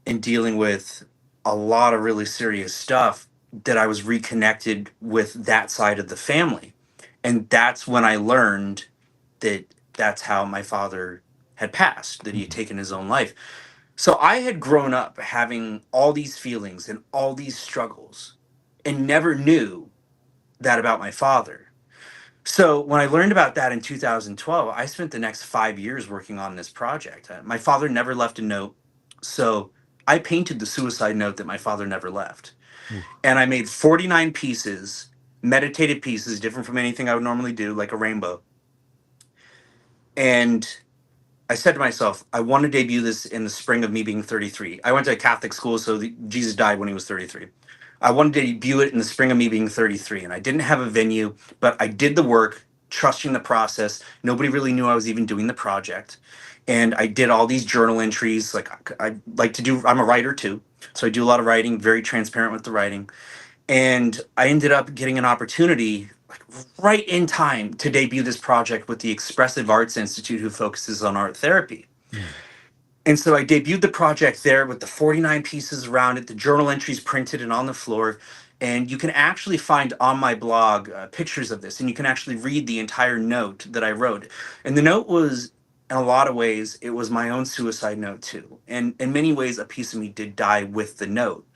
and dealing with a lot of really serious stuff that I was reconnected with that side of the family. And that's when I learned that that's how my father had passed, that he had Mhm. taken his own life. So I had grown up having all these feelings and all these struggles and never knew that about my father. So when I learned about that in 2012, I spent the next 5 years working on this project. My father never left a note. So I painted the suicide note that my father never left. Ooh. And I made 49 pieces, meditative pieces, different from anything I would normally do, like a rainbow. And I said to myself, I want to debut this in the spring of me being 33. I went to a Catholic school, so Jesus died when he was 33. I wanted to debut it in the spring of me being 33, and I didn't have a venue, but I did the work, trusting the process. Nobody really knew I was even doing the project. And I did all these journal entries. Like I like to do, I'm a writer too. So I do a lot of writing, very transparent with the writing. And I ended up getting an opportunity like right in time to debut this project with the Expressive Arts Institute, who focuses on art therapy. Mm. And so I debuted the project there with the 49 pieces around it, the journal entries printed and on the floor. And you can actually find on my blog pictures of this, and you can actually read the entire note that I wrote. And the note was, in a lot of ways, it was my own suicide note too. And in many ways, a piece of me did die with the note,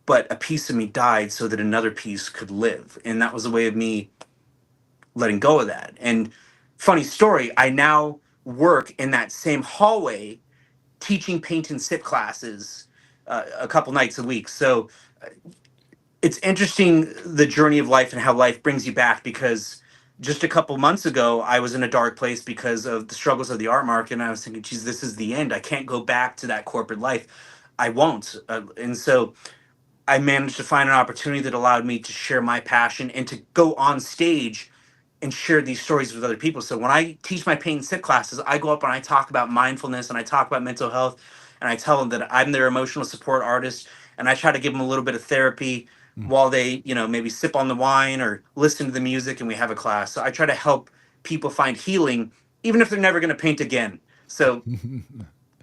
but a piece of me died so that another piece could live. And that was a way of me letting go of that. And funny story, I now work in that same hallway teaching paint and sip classes a couple nights a week. So it's interesting, the journey of life and how life brings you back, because just a couple months ago I was in a dark place because of the struggles of the art market, and I was thinking, geez, this is the end. I can't go back to that corporate life. I won't. And so I managed to find an opportunity that allowed me to share my passion and to go on stage and share these stories with other people. So when I teach my paint and sip classes, I go up and I talk about mindfulness and I talk about mental health, and I tell them that I'm their emotional support artist, and I try to give them a little bit of therapy while they, maybe sip on the wine or listen to the music and we have a class. So I try to help people find healing even if they're never going to paint again. So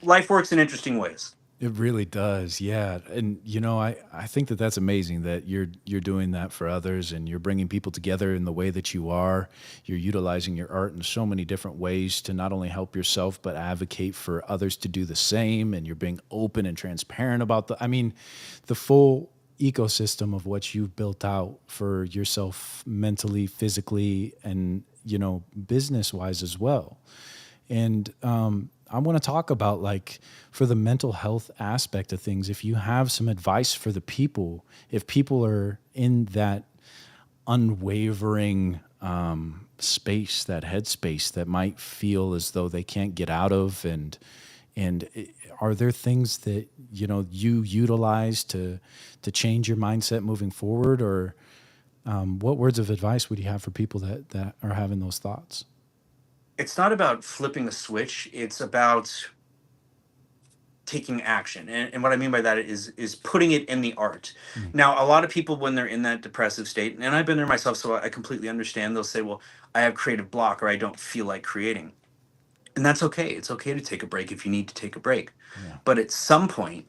life works in interesting ways. It really does, yeah. And I think that that's amazing that you're doing that for others, and you're bringing people together in the way that you are. You're utilizing your art in so many different ways to not only help yourself but advocate for others to do the same. And you're being open and transparent about the full ecosystem of what you've built out for yourself mentally, physically, and business wise as well. And I want to talk about, like, for the mental health aspect of things, if you have some advice for the people, if people are in that unwavering space, that headspace that might feel as though they can't get out of, are there things that you utilize to change your mindset moving forward, or what words of advice would you have for people that are having those thoughts? It's not about flipping a switch. It's about taking action. And what I mean by that is putting it in the art. Mm. Now, a lot of people, when they're in that depressive state, and I've been there myself, so I completely understand, they'll say, well, I have creative block, or I don't feel like creating. And that's okay. It's okay to take a break if you need to take a break. Yeah. But at some point,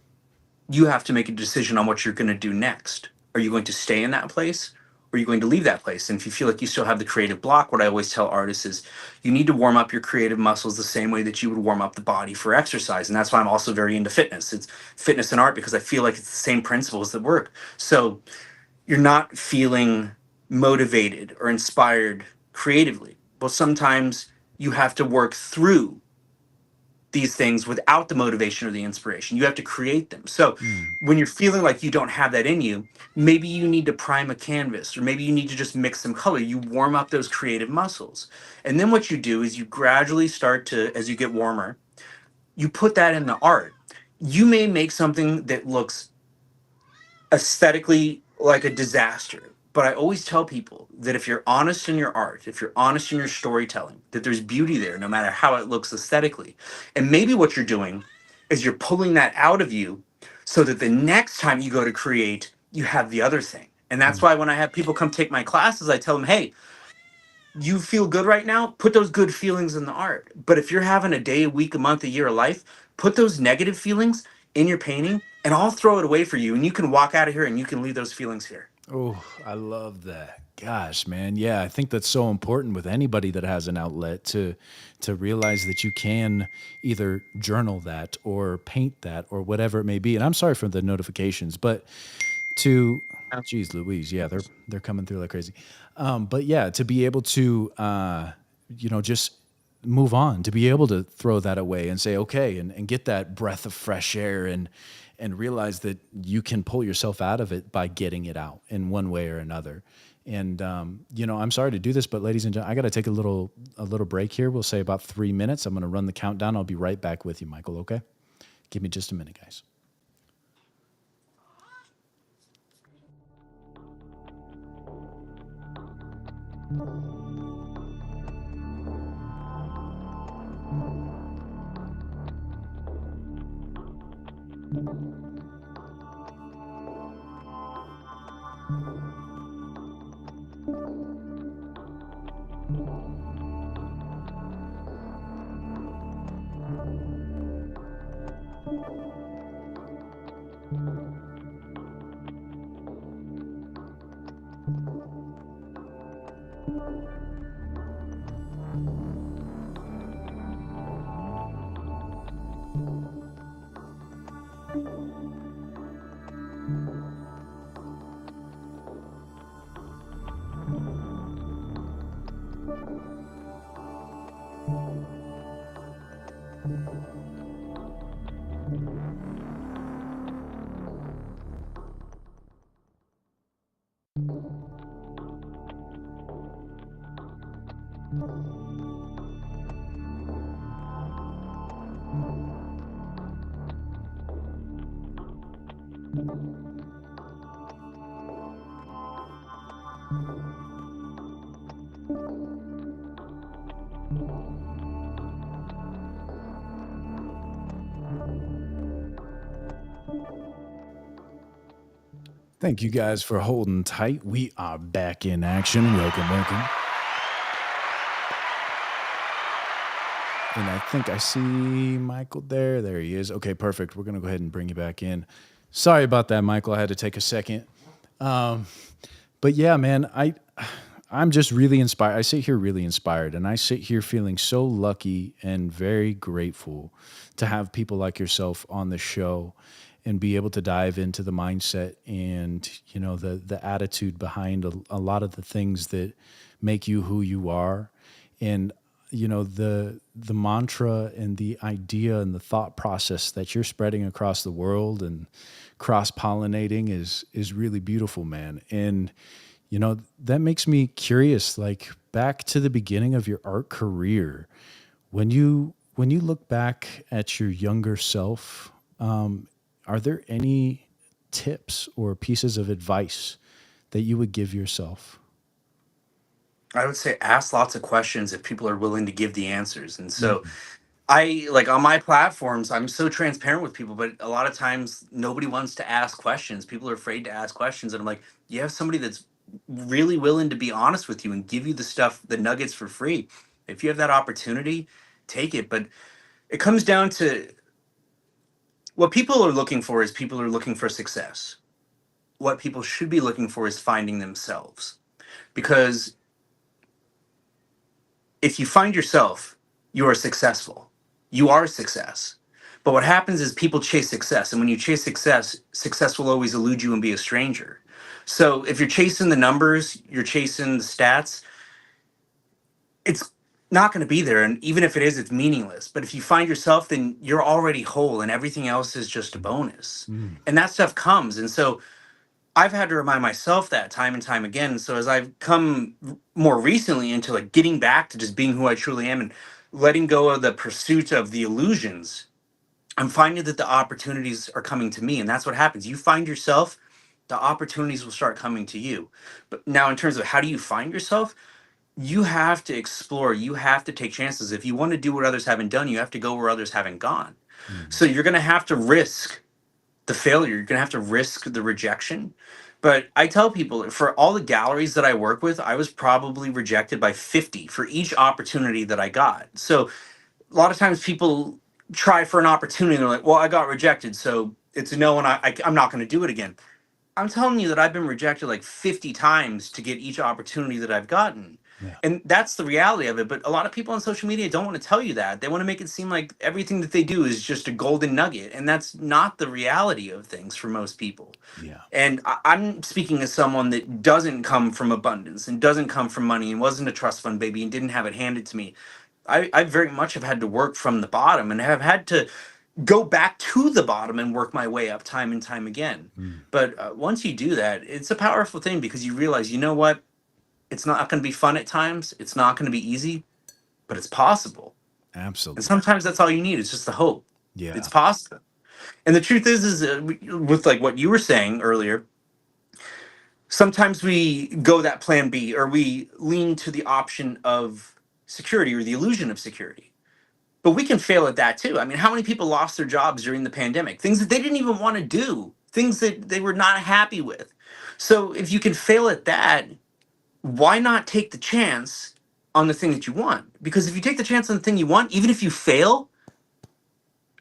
you have to make a decision on what you're going to do next. Are you going to stay in that place, or are you going to leave that place? And if you feel like you still have the creative block, what I always tell artists is you need to warm up your creative muscles the same way that you would warm up the body for exercise. And that's why I'm also very into fitness. It's fitness and art, because I feel like it's the same principles that work. So you're not feeling motivated or inspired creatively. Well, sometimes you have to work through these things without the motivation or the inspiration. You have to create them. So Mm. when you're feeling like you don't have that in you, maybe you need to prime a canvas, or maybe you need to just mix some color. You warm up those creative muscles. And then what you do is you gradually start to, as you get warmer, you put that in the art. You may make something that looks aesthetically like a disaster. But I always tell people that if you're honest in your art, if you're honest in your storytelling, that there's beauty there, no matter how it looks aesthetically. And maybe what you're doing is you're pulling that out of you so that the next time you go to create, you have the other thing. And that's Mm. why when I have people come take my classes, I tell them, hey, you feel good right now, put those good feelings in the art. But if you're having a day, a week, a month, a year, a life, put those negative feelings in your painting, and I'll throw it away for you. And you can walk out of here and you can leave those feelings here. Oh, I love that. Gosh, man. Yeah, I think that's so important with anybody that has an outlet to realize that you can either journal that or paint that or whatever it may be. And I'm sorry for the notifications, but to geez Louise, yeah, they're coming through like crazy. But yeah, to be able to just move on, to be able to throw that away and say okay, and get that breath of fresh air, and realize that you can pull yourself out of it by getting it out in one way or another. And I'm sorry to do this, but ladies and gentlemen, I got to take a little break here. We'll say about 3 minutes. I'm going to run the countdown. I'll be right back with you, Michael. Okay, give me just a minute, guys. Thank you guys for holding tight. We are back in action. Welcome, welcome. And I think I see Michael there. There he is. Okay, perfect. We're going to go ahead and bring you back in. Sorry about that, Michael. I had to take a second. But yeah, man, I'm just really inspired. I sit here really inspired, and I sit here feeling so lucky and very grateful to have people like yourself on the show and be able to dive into the mindset and the attitude behind a lot of the things that make you who you are. And the mantra and the idea and the thought process that you're spreading across the world and cross pollinating is really beautiful, man. And that makes me curious, like back to the beginning of your art career, when you look back at your younger self, are there any tips or pieces of advice that you would give yourself? I would say ask lots of questions if people are willing to give the answers. And so Mm. I like on my platforms, I'm so transparent with people, but a lot of times nobody wants to ask questions. People are afraid to ask questions. And I'm like, you have somebody that's really willing to be honest with you and give you the stuff, the nuggets for free. If you have that opportunity, take it. But it comes down to what people are looking for is people are looking for success. What people should be looking for is finding themselves. Because if you find yourself, you are successful. You are success. But what happens is people chase success. And when you chase success, success will always elude you and be a stranger. So if you're chasing the numbers, you're chasing the stats, it's not going to be there. And even if it is, it's meaningless. But if you find yourself, then you're already whole and everything else is just a bonus. Mm. And that stuff comes. And so I've had to remind myself that time and time again. So as I've come more recently into like getting back to just being who I truly am and letting go of the pursuit of the illusions, I'm finding that the opportunities are coming to me. And that's what happens. You find yourself, the opportunities will start coming to you. But now, in terms of how do you find yourself, you have to explore, you have to take chances. If you want to do what others haven't done, you have to go where others haven't gone. Mm. So you're going to have to risk the failure. You're going to have to risk the rejection. But I tell people for all the galleries that I work with, I was probably rejected by 50 for each opportunity that I got. So a lot of times people try for an opportunity and they're like, well, I got rejected. So it's a no, and I'm not going to do it again. I'm telling you that I've been rejected like 50 times to get each opportunity that I've gotten. Yeah. And that's the reality of it. But a lot of people on social media don't want to tell you that. They want to make it seem like everything that they do is just a golden nugget. And that's not the reality of things for most people. Yeah. And I'm speaking as someone that doesn't come from abundance and doesn't come from money and wasn't a trust fund baby and didn't have it handed to me. I very much have had to work from the bottom and have had to go back to the bottom and work my way up time and time again. Mm. But once you do that, it's a powerful thing because you realize, you know what? It's not going to be fun at times. It's not going to be easy, but it's possible. And Absolutely. sometimes that's all you need. It's just the hope. Yeah. It's possible. And the truth is with like what you were saying earlier, sometimes we go that plan B or we lean to the option of security or the illusion of security. But we can fail at that too. I mean, how many people lost their jobs during the pandemic? Things that they didn't even want to do, things that they were not happy with. So if you can fail at that, why not take the chance on the thing that you want? Because if you take the chance on the thing you want, even if you fail,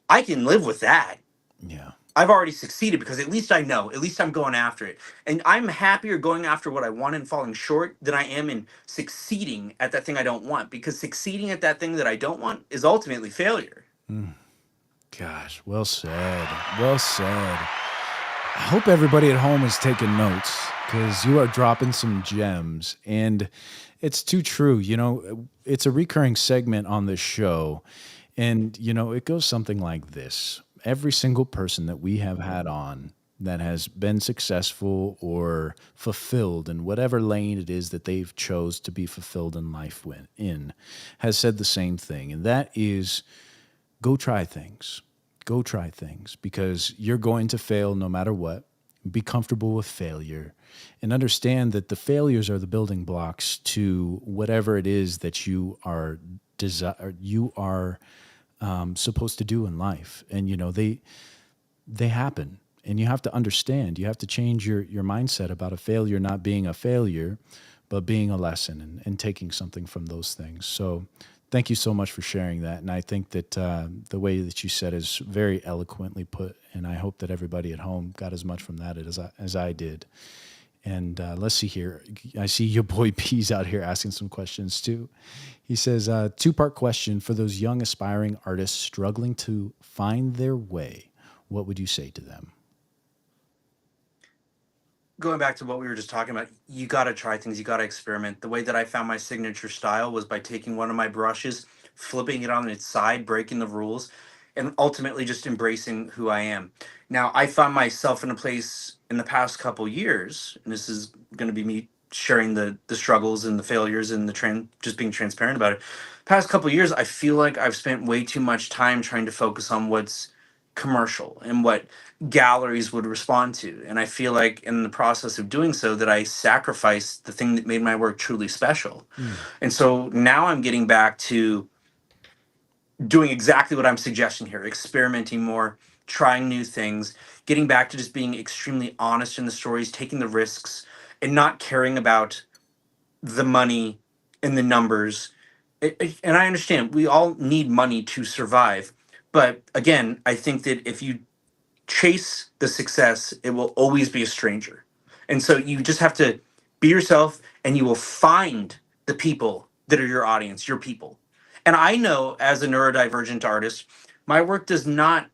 I can live with that. Yeah. I've already succeeded because at least I know, at least I'm going after it. And I'm happier going after what I want and falling short than I am in succeeding at that thing I don't want. Because succeeding at that thing that I don't want is ultimately failure. Mm. Gosh, well said. Well said. I hope everybody at home is taking notes because you are dropping some gems. And it's too true. It's a recurring segment on this show. And, it goes something like this. Every single person that we have had on, that has been successful or fulfilled in whatever lane it is that they've chose to be fulfilled in life in has said the same thing, and that is go try things. Go try things because you're going to fail no matter what. Be comfortable with failure and understand that the failures are the building blocks to whatever it is that you are supposed to do in life. And they happen, and you have to understand. You have to change your mindset about a failure not being a failure, but being a lesson and taking something from those things. So thank you so much for sharing that. And I think that the way that you said is very eloquently put. And I hope that everybody at home got as much from that as I did. And let's see here. I see your boy P's out here asking some questions too. He says, two-part question for those young aspiring artists struggling to find their way. What would you say to them? Going back to what we were just talking about, you got to try things, you got to experiment. The way that I found my signature style was by taking one of my brushes, flipping it on its side, breaking the rules, and ultimately just embracing who I am. Now, I found myself in a place in the past couple years, and this is going to be me sharing the struggles and the failures and just being transparent about it. Past couple years, I feel like I've spent way too much time trying to focus on what's commercial and what galleries would respond to. And I feel like in the process of doing so that I sacrificed the thing that made my work truly special. And so now I'm getting back to doing exactly what I'm suggesting here, experimenting more, trying new things, getting back to just being extremely honest in the stories, taking the risks, and not caring about the money and the numbers. And I understand we all need money to survive. But again, I think that if you chase the success, it will always be a stranger. And so you just have to be yourself and you will find the people that are your audience, your people. And I know as a neurodivergent artist, my work does not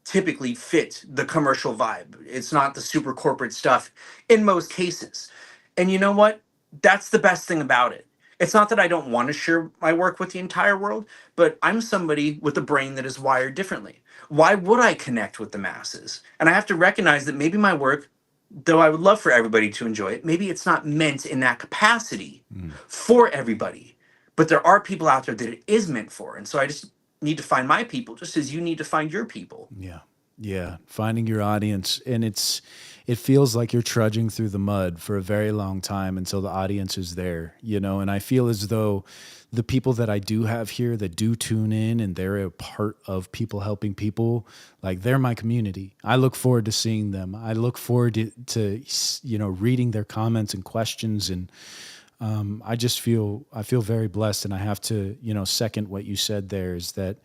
typically fit the commercial vibe. It's not the super corporate stuff in most cases. And you know what? That's the best thing about it. It's not that I don't want to share my work with the entire world, but I'm somebody with a brain that is wired differently. Why would I connect with the masses? And I have to recognize that maybe my work, though I would love for everybody to enjoy it, maybe it's not meant in that capacity for everybody. But there are people out there that it is meant for. And so I just need to find my people, just as you need to find your people. Yeah. Yeah. Finding your audience. And it feels like you're trudging through the mud for a very long time until the audience is there, and I feel as though the people that I do have here that do tune in and they're a part of people helping people, like they're my community. I look forward to seeing them. I look forward to reading their comments and questions. And I feel very blessed. And I have to, second what you said there is that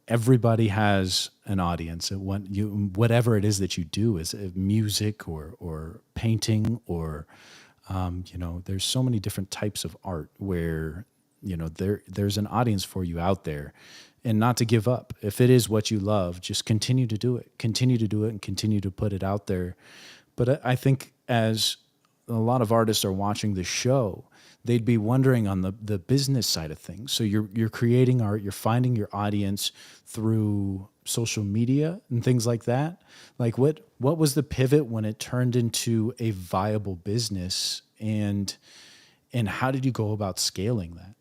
everybody has an audience. Whatever it is that you do, is music or painting or, there's so many different types of art where, there's an audience for you out there, and not to give up. If it is what you love, just continue to do it, and continue to put it out there. But I think as a lot of artists are watching the show, they'd be wondering on the business side of things. So you're creating art, you're finding your audience through social media and things like that. Like what was the pivot when it turned into a viable business, and how did you go about scaling that?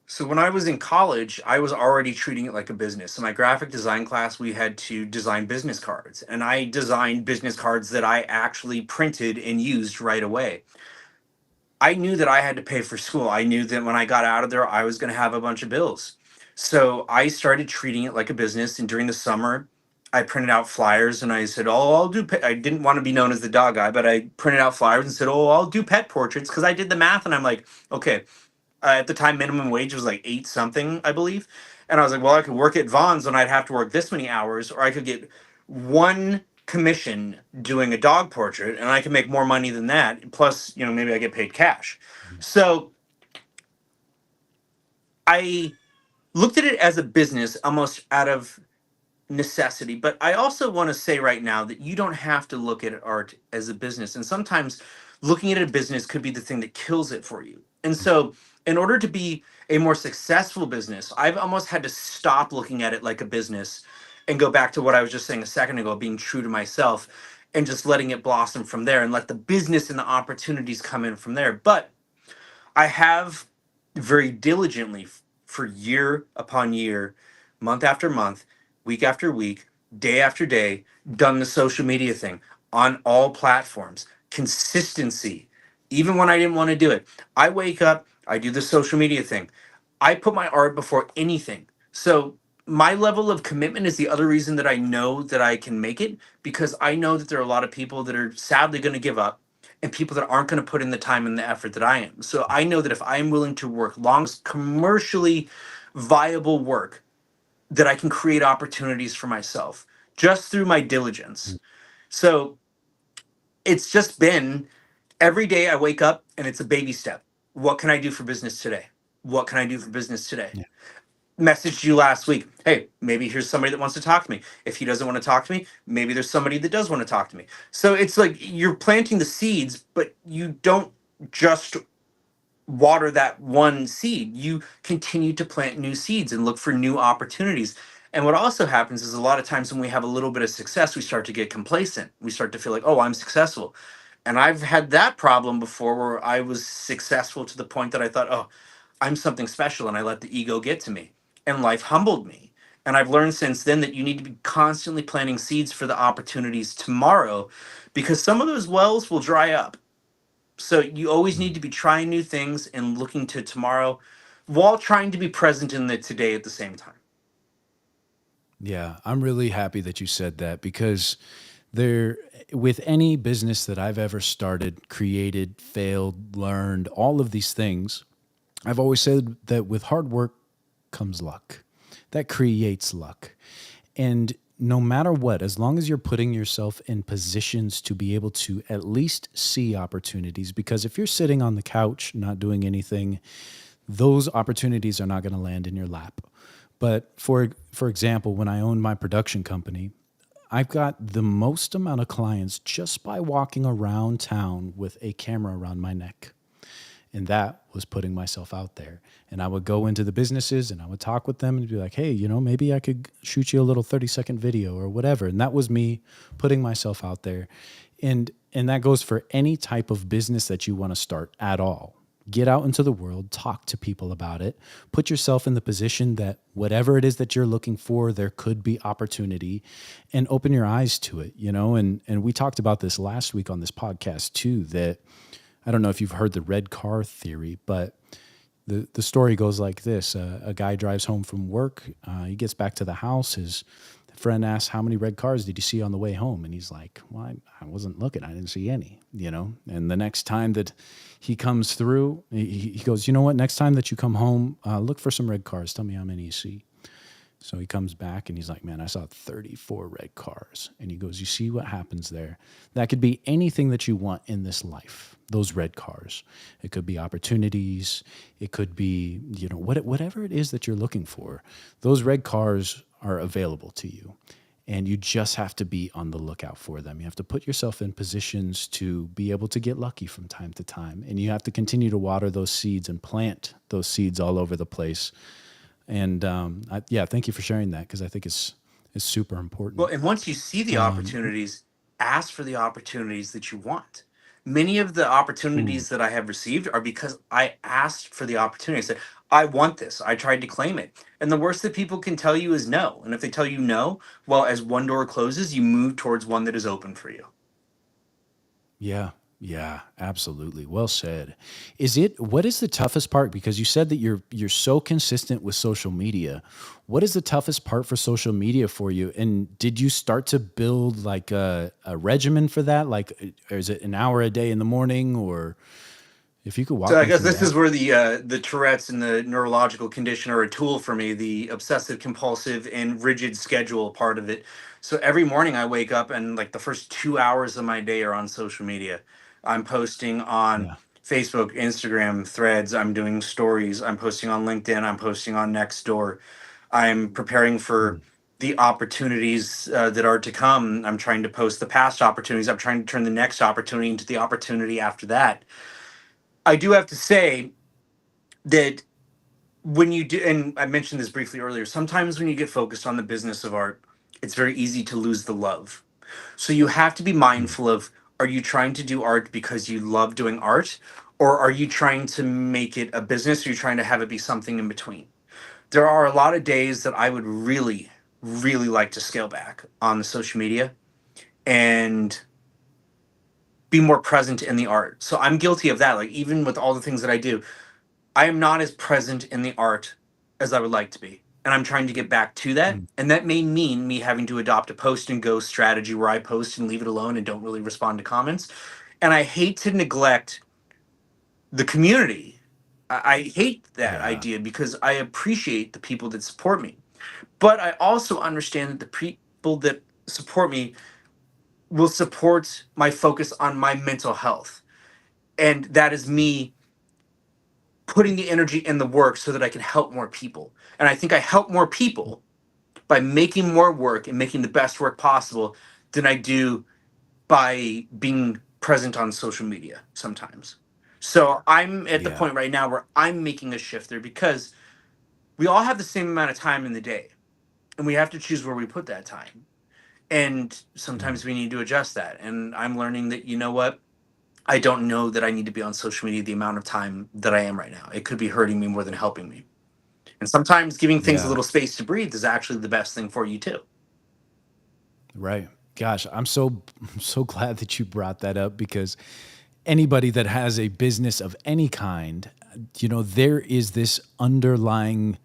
So when I was in college, I was already treating it like a business. In my graphic design class, we had to design business cards, and I designed business cards that I actually printed and used right away. I knew that I had to pay for school. I knew that when I got out of there, I was going to have a bunch of bills. So I started treating it like a business. And during the summer, I printed out flyers and I said, "Oh, I'll do." I didn't want to be known as the dog guy, but I printed out flyers and said, "Oh, I'll do pet portraits," because I did the math and I'm like, okay. At the time, minimum wage was like 8 something, I believe. And I was like, well, I could work at Vaughn's and I'd have to work this many hours, or I could get one commission doing a dog portrait and I could make more money than that. Plus, maybe I get paid cash. So I looked at it as a business almost out of necessity. But I also want to say right now that you don't have to look at art as a business. And sometimes looking at a business could be the thing that kills it for you. And so, in order to be a more successful business, I've almost had to stop looking at it like a business and go back to what I was just saying a second ago, being true to myself and just letting it blossom from there and let the business and the opportunities come in from there. But I have very diligently for year upon year, month after month, week after week, day after day, done the social media thing on all platforms. Consistency, even when I didn't want to do it. I wake up, I do the social media thing. I put my art before anything. So my level of commitment is the other reason that I know that I can make it, because I know that there are a lot of people that are sadly going to give up and people that aren't going to put in the time and the effort that I am. So I know that if I am willing to work long, commercially viable work, that I can create opportunities for myself just through my diligence. So it's just been every day I wake up and it's a baby step. What can I do for business today? What can I do for business today? Yeah. Messaged you last week. Hey, maybe here's somebody that wants to talk to me. If he doesn't want to talk to me, maybe there's somebody that does want to talk to me. So it's like you're planting the seeds, but you don't just water that one seed. You continue to plant new seeds and look for new opportunities. And what also happens is a lot of times when we have a little bit of success, we start to get complacent. We start to feel like, oh, I'm successful. And I've had that problem before where I was successful to the point that I thought, oh, I'm something special, and I let the ego get to me. And life humbled me. And I've learned since then that you need to be constantly planting seeds for the opportunities tomorrow, because some of those wells will dry up. So you always need to be trying new things and looking to tomorrow while trying to be present in the today at the same time. Yeah, I'm really happy that you said that because there, with any business that I've ever started, created, failed, learned, all of these things, I've always said that with hard work comes luck. That creates luck. And no matter what, as long as you're putting yourself in positions to be able to at least see opportunities, because if you're sitting on the couch not doing anything, those opportunities are not going to land in your lap. But for example, when I owned my production company, I've got the most amount of clients just by walking around town with a camera around my neck. And that was putting myself out there. And I would go into the businesses and I would talk with them and be like, hey, maybe I could shoot you a little 30-second video or whatever. And that was me putting myself out there. And that goes for any type of business that you want to start at all. Get out into the world, talk to people about it, put yourself in the position that whatever it is that you're looking for, there could be opportunity, and open your eyes to it, And we talked about this last week on this podcast too, that I don't know if you've heard the red car theory, but the story goes like this. A guy drives home from work. He gets back to the house. His friend asks, how many red cars did you see on the way home? And he's like, well, I wasn't looking. I didn't see any, And the next time that he comes through, he goes, you know what? Next time that you come home, look for some red cars. Tell me how many you see. So he comes back and he's like, man, I saw 34 red cars. And he goes, you see what happens there? That could be anything that you want in this life, those red cars. It could be opportunities. It could be, whatever it is that you're looking for. Those red cars are available to you. And you just have to be on the lookout for them. You have to put yourself in positions to be able to get lucky from time to time. And you have to continue to water those seeds and plant those seeds all over the place. And thank you for sharing that, because I think it's super important. Well, and once you see the opportunities, ask for the opportunities that you want. Many of the opportunities that I have received are because I asked for the opportunity. I said, I want this. I tried to claim it. And the worst that people can tell you is no. And if they tell you no, well, as one door closes, you move towards one that is open for you. Yeah, absolutely. Well said. What is the toughest part? Because you said that you're so consistent with social media. What is the toughest part for social media for you? And did you start to build like a regimen for that? Like, or is it an hour a day in the morning, or if you could walk So I me guess through this is that? where the Tourette's and the neurological condition are a tool for me. The obsessive compulsive and rigid schedule part of it. So every morning I wake up and like the first 2 hours of my day are on social media. I'm posting on Yeah. Facebook, Instagram, Threads. I'm doing stories. I'm posting on LinkedIn. I'm posting on Nextdoor. I'm preparing for the opportunities that are to come. I'm trying to post the past opportunities. I'm trying to turn the next opportunity into the opportunity after that. I do have to say that when you do, and I mentioned this briefly earlier, sometimes when you get focused on the business of art, it's very easy to lose the love. So you have to be mindful of, are you trying to do art because you love doing art, or are you trying to make it a business, or you're trying to have it be something in between? There are a lot of days that I would really, really like to scale back on the social media and be more present in the art. So I'm guilty of that. Like, even with all the things that I do, I am not as present in the art as I would like to be. And I'm trying to get back to that. Mm. And that may mean me having to adopt a post and go strategy where I post and leave it alone and don't really respond to comments. And I hate to neglect the community. I hate that Yeah. idea because I appreciate the people that support me. But I also understand that the people that support me will support my focus on my mental health. And that is me putting the energy in the work so that I can help more people. And I think I help more people by making more work and making the best work possible than I do by being present on social media sometimes. So I'm at the Yeah. point right now where I'm making a shift there because we all have the same amount of time in the day and we have to choose where we put that time. And Mm. sometimes we need to adjust that. And I'm learning that, you know what? I don't know that I need to be on social media the amount of time that I am right now. It could be hurting me more than helping me. And sometimes giving things a Yeah. little space to breathe is actually the best thing for you too. Right. Gosh, I'm so glad that you brought that up because anybody that has a business of any kind, there is this underlying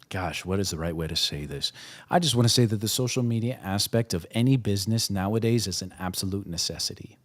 gosh, what is the right way to say this? I just want to say that the social media aspect of any business nowadays is an absolute necessity.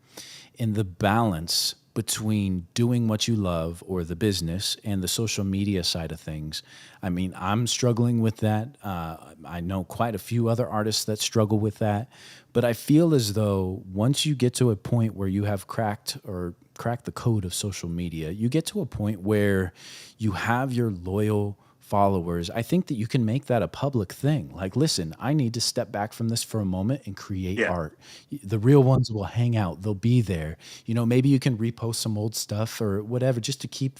In the balance between doing what you love or the business and the social media side of things. I mean, I'm struggling with that. I know quite a few other artists that struggle with that, but I feel as though once you get to a point where you have cracked the code of social media, you get to a point where you have your loyal followers. I think that you can make that a public thing. Like, listen, I need to step back from this for a moment and create Yeah. art. The real ones will hang out. They'll be there. Maybe you can repost some old stuff or whatever just to keep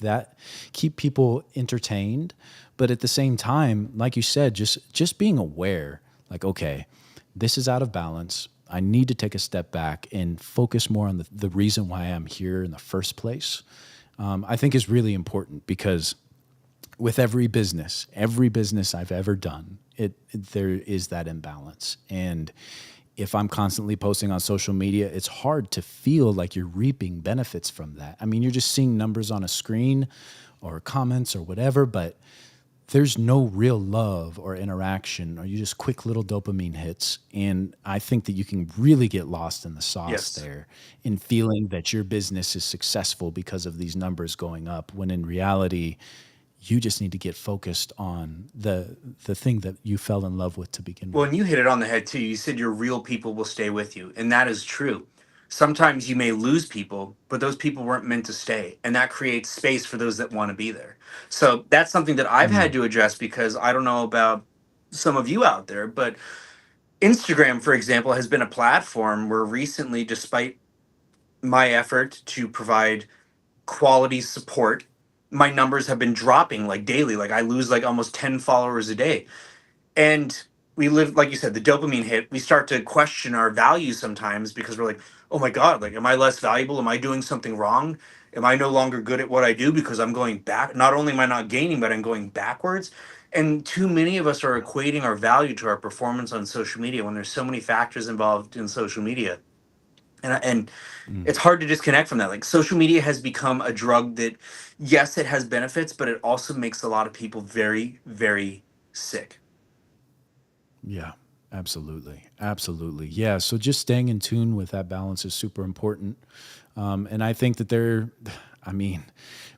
people entertained. But at the same time, like you said, just being aware, like, okay, this is out of balance. I need to take a step back and focus more on the reason why I'm here in the first place. I think is really important because with every business I've ever done, there is that imbalance. And if I'm constantly posting on social media, it's hard to feel like you're reaping benefits from that. I mean, you're just seeing numbers on a screen or comments or whatever, but there's no real love or interaction, or you just quick little dopamine hits. And I think that you can really get lost in the sauce Yes. there in feeling that your business is successful because of these numbers going up, when in reality, you just need to get focused on the thing that you fell in love with to begin Well, and with. you hit it on the head too. You said your real people will stay with you, and that is true. Sometimes you may lose people, but those people weren't meant to stay, and that creates space for those that want to be there. So that's something that I've had Mm. to address because I don't know about some of you out there, but Instagram, for example, has been a platform where recently, despite my effort to provide quality support, my numbers have been dropping like daily. Like, I lose like almost 10 followers a day. And we live, like you said, the dopamine hit. We start to question our values sometimes because we're like, oh my God, like, am I less valuable? Am I doing something wrong? Am I no longer good at what I do because I'm going back? Not only am I not gaining, but I'm going backwards. And too many of us are equating our value to our performance on social media when there's so many factors involved in social media. And Mm. it's hard to disconnect from that. Like, social media has become a drug that, yes, it has benefits, but it also makes a lot of people very, very sick. Yeah, absolutely. Absolutely. Yeah. So just staying in tune with that balance is super important. And I think that I mean,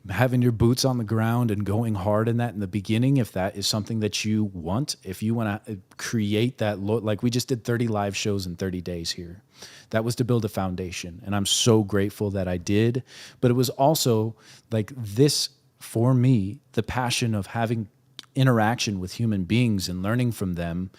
having your boots on the ground and going hard in that in the beginning, if that is something that you want, if you want to create that, like we just did 30 live shows in 30 days here. That was to build a foundation. And I'm so grateful that I did. But it was also like this for me, the passion of having interaction with human beings and learning from them.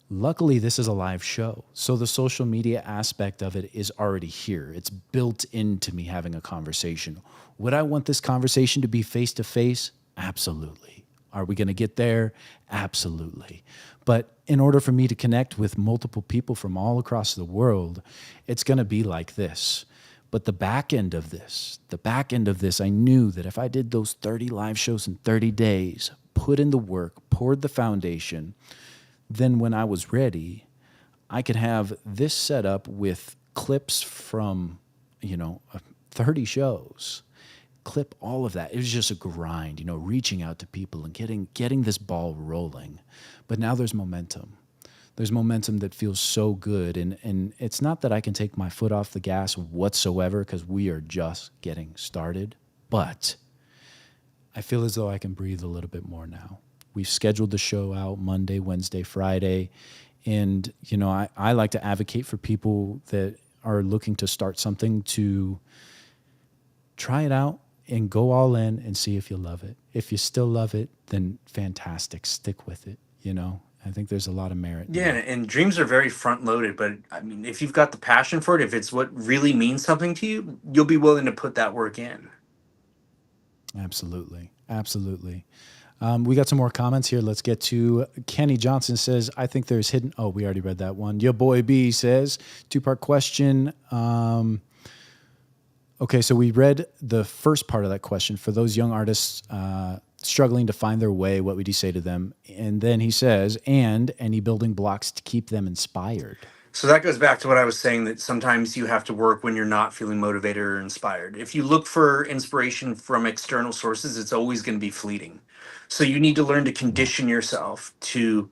Luckily, this is a live show. So the social media aspect of it is already here. It's built into me having a conversation. Would I want this conversation to be face to face? Absolutely. Are we going to get there? Absolutely. But in order for me to connect with multiple people from all across the world, it's going to be like this. But the back end of this, I knew that if I did those 30 live shows in 30 days, put in the work, poured the foundation, then when I was ready, I could have this set up with clips from, 30 shows, clip all of that. It was just a grind, reaching out to people and getting this ball rolling. But now there's momentum. There's momentum that feels so good. And it's not that I can take my foot off the gas whatsoever because we are just getting started. But I feel as though I can breathe a little bit more now. We've scheduled the show out Monday, Wednesday, Friday. And, I like to advocate for people that are looking to start something to try it out and go all in and see if you love it. If you still love it, then fantastic. Stick with it. I think there's a lot of merit in Yeah, that. and dreams are very front loaded, but I mean, if you've got the passion for it, if it's what really means something to you, you'll be willing to put that work in. Absolutely. Absolutely. We got some more comments here. Let's get to Kenny Johnson says, I think there's hidden. Oh, we already read that one. Your boy B says, two-part question. Okay, so we read the first part of that question. For those young artists struggling to find their way, what would you say to them? And then he says, and any building blocks to keep them inspired. So that goes back to what I was saying, that sometimes you have to work when you're not feeling motivated or inspired. If you look for inspiration from external sources, it's always going to be fleeting. So you need to learn to Yeah. condition yourself to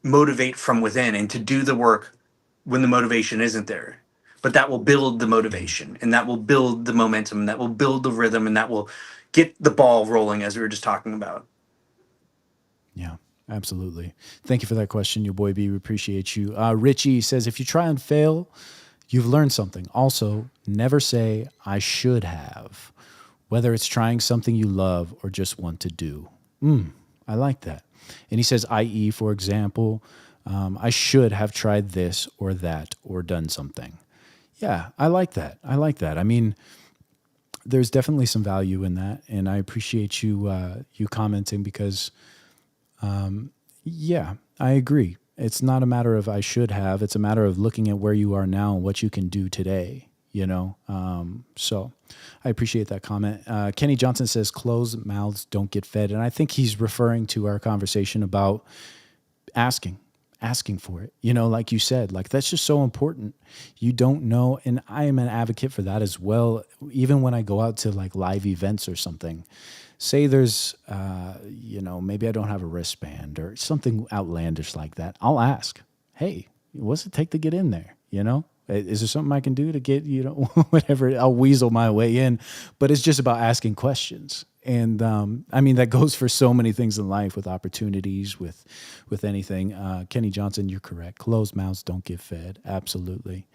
motivate from within and to do the work when the motivation isn't there. But that will build the motivation, and that will build the momentum, and that will build the rhythm, and that will get the ball rolling, as we were just talking about. Yeah, absolutely. Thank you for that question, your boy B. We appreciate you. Richie says, if you try and fail, you've learned something. Also, never say, I should have, whether it's trying something you love or just want to do. I like that. And he says, i.e., for example, I should have tried this or that or done something. Yeah, I like that. I like that. I mean, there's definitely some value in that, and I appreciate you commenting because, yeah, I agree. It's not a matter of I should have. It's a matter of looking at where you are now and what you can do today. So I appreciate that comment. Kenny Johnson says, "Closed mouths don't get fed," and I think he's referring to our conversation about asking for it. Like you said, like that's just so important. You don't know, and I am an advocate for that as well. Even when I go out to like live events or something, say there's, maybe I don't have a wristband or something outlandish like that. I'll ask, hey, what's it take to get in there? Is there something I can do to get, whatever, I'll weasel my way in, but it's just about asking questions. And I mean, that goes for so many things in life, with opportunities, with anything. Kenny Johnson, you're correct. Closed mouths don't get fed. Absolutely.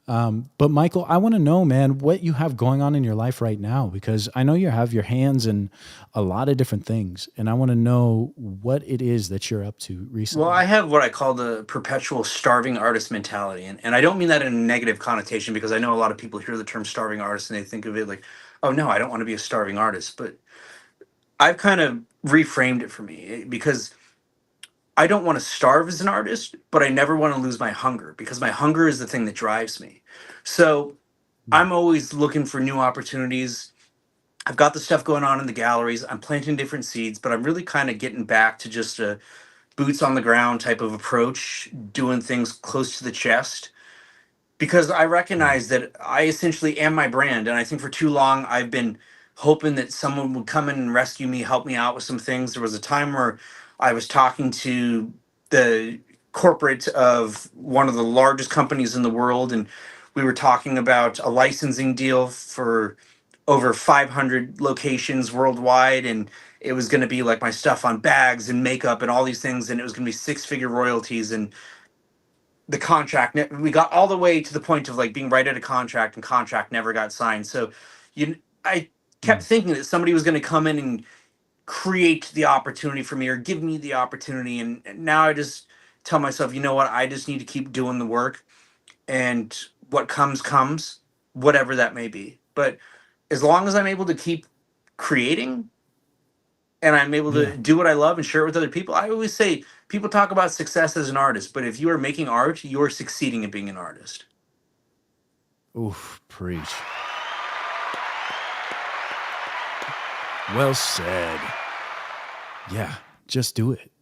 But Michael, I want to know, man, what you have going on in your life right now, because I know you have your hands in a lot of different things, and I want to know what it is that you're up to Well, I recently. have what I call the perpetual starving artist mentality. And I don't mean that in a negative connotation, because I know a lot of people hear the term starving artist and they think of it like, oh, no, I don't want to be a starving artist. But I've kind of reframed it for me, because I don't want to starve as an artist, but I never want to lose my hunger, because my hunger is the thing that drives me. So Mm. I'm always looking for new opportunities. I've got the stuff going on in the galleries. I'm planting different seeds, but I'm really kind of getting back to just a boots on the ground type of approach, doing things close to the chest, because I Yeah. recognize that I essentially am my brand. And I think for too long, I've been hoping that someone would come in and rescue me, help me out with some things. There was a time where I was talking to the corporate of one of the largest companies in the world, and we were talking about a licensing deal for over 500 locations worldwide. And it was going to be like my stuff on bags and makeup and all these things. And it was going to be six-figure royalties. And the contract we got all the way to the point of like being right at a contract, and contract never got signed. So I kept Mm. thinking that somebody was going to come in and create the opportunity for me or give me the opportunity. And now I just tell myself, you know what, I just need to keep doing the work, and what comes, whatever that may be. But as long as I'm able to keep creating, and I'm able Yeah. to do what I love and share it with other people. I always say people talk about success as an artist, but if you are making art, you're succeeding at being an artist. Oof, preach. Well said. Yeah, just do it.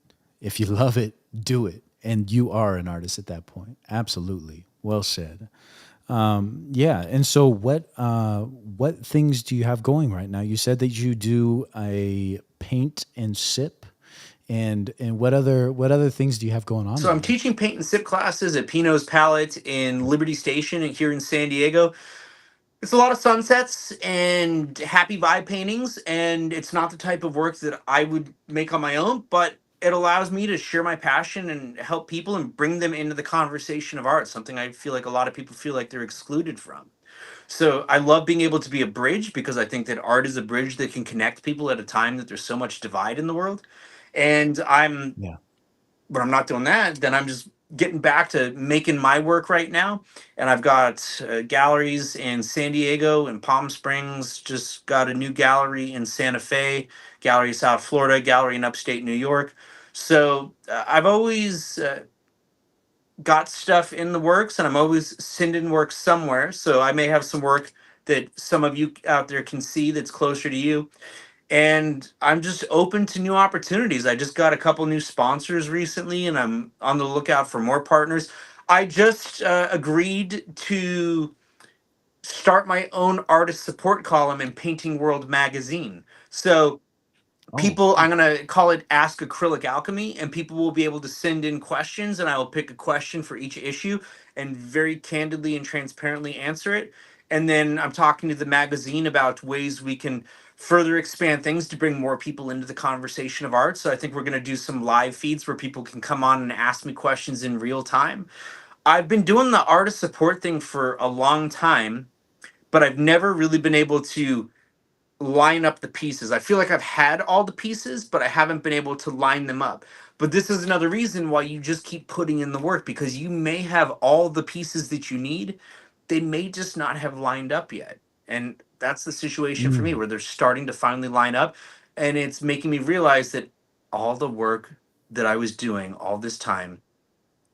If you love it, do it. And you are an artist at that point. Absolutely. Well said. Yeah. And so what things do you have going right now? You said that you do a paint and sip. And what other things do you have going on So right I'm now? teaching paint and sip classes at Pino's Palette in Liberty Station here in San Diego. It's a lot of sunsets and happy vibe paintings, and it's not the type of work that I would make on my own, but it allows me to share my passion and help people and bring them into the conversation of art, something I feel like a lot of people feel like they're excluded from. So I love being able to be a bridge because I think that art is a bridge that can connect people at a time that there's so much divide in the world. And Yeah. when I'm not doing that, then I'm just getting back to making my work right now. And I've got galleries in San Diego and Palm Springs, just got a new gallery in Santa Fe, gallery in South Florida, gallery in upstate New York. So I've always got stuff in the works, and I'm always sending work somewhere. So I may have some work that some of you out there can see that's closer to you, and I'm just open to new opportunities. I just got a couple new sponsors recently, and I'm on the lookout for more partners. I just agreed to start my own artist support column in Painting World magazine. So Oh, people, I'm cool. going to call it Ask Acrylic Alchemy, and people will be able to send in questions, and I will pick a question for each issue and very candidly and transparently answer it. And then I'm talking to the magazine about ways we can further expand things to bring more people into the conversation of art. So I think we're going to do some live feeds where people can come on and ask me questions in real time. I've been doing the artist support thing for a long time, but I've never really been able to line up the pieces. I feel like I've had all the pieces, but I haven't been able to line them up. But this is another reason why you just keep putting in the work, because you may have all the pieces that you need. They may just not have lined up yet. And that's the situation for me Mm. where they're starting to finally line up. And it's making me realize that all the work that I was doing all this time,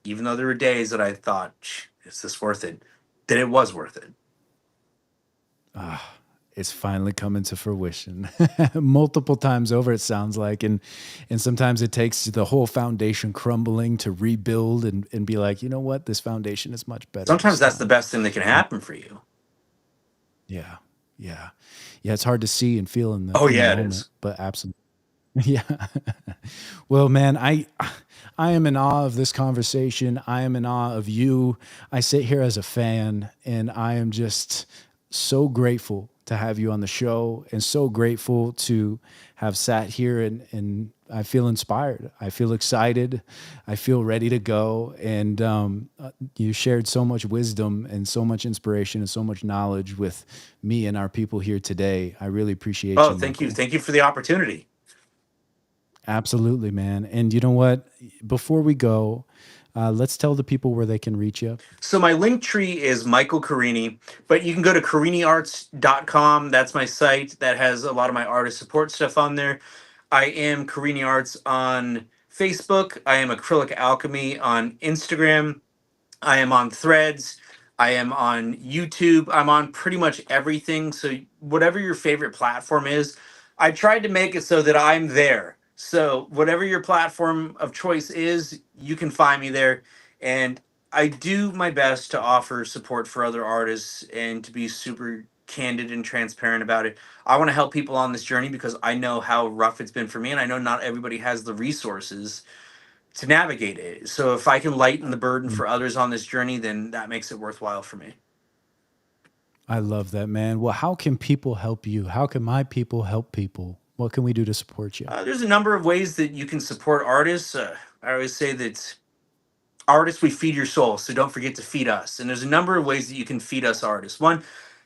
even though there were days that I thought, is this worth it? That it was worth it. Ah, it's finally coming to fruition multiple times over, it sounds like. And sometimes it takes the whole foundation crumbling to rebuild and be like, you know what, this foundation is much better Sometimes this that's the time. best thing that can And happen for you. yeah, yeah, yeah. It's hard to see and feel in the Oh, in the yeah, it moment, is. but absolutely. Yeah. Well, man, I am in awe of this conversation. I am in awe of you. I sit here as a fan, and I am just so grateful to have you on the show, and so grateful to have sat here, and I feel inspired. I feel excited. I feel ready to go. And you shared so much wisdom and so much inspiration and so much knowledge with me and our people here today. I really appreciate Oh, you, thank you. Michael. Thank you for the opportunity. Absolutely, man. And you know what? Before we go, let's tell the people where they can reach you. So my link tree is Michael Carini, but you can go to cariniarts.com. That's my site that has a lot of my artist support stuff on there. I am Carini Arts on Facebook. I am Acrylic Alchemy on Instagram. I am on Threads. I am on YouTube. I'm on pretty much everything. So whatever your favorite platform is, I tried to make it so that I'm there. So whatever your platform of choice is, you can find me there. And I do my best to offer support for other artists and to be super candid and transparent about it. I want to help people on this journey because I know how rough it's been for me, and I know not everybody has the resources to navigate it. So if I can lighten the burden Mm. for others on this journey, then that makes it worthwhile for me. I love that, man. Well, how can people help you? How can my people help people? What can we do to support you? There's a number of ways that you can support artists. I always say that artists, we feed your soul, so don't forget to feed us. And there's a number of ways that you can feed us artists. One,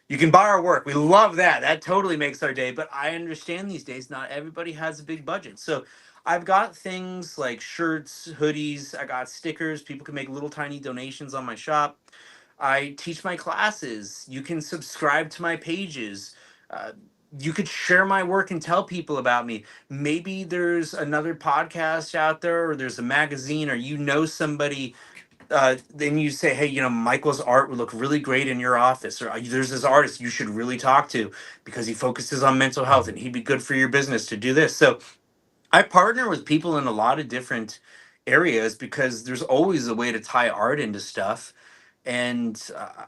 you can buy our work. We love that. That totally makes our day. But I understand these days not everybody has a big budget. So I've got things like shirts, hoodies, I got stickers. People can make little tiny donations on my shop. I teach my classes. You can subscribe to my pages. Uh, you could share my work and tell people about me. Maybe there's another podcast out there, or there's a magazine, or you know somebody. Then you say, hey, Michael's art would look really great in your office, or there's this artist you should really talk to because he focuses on mental health and he'd be good for your business to do this. So I partner with people in a lot of different areas because there's always a way to tie art into stuff. And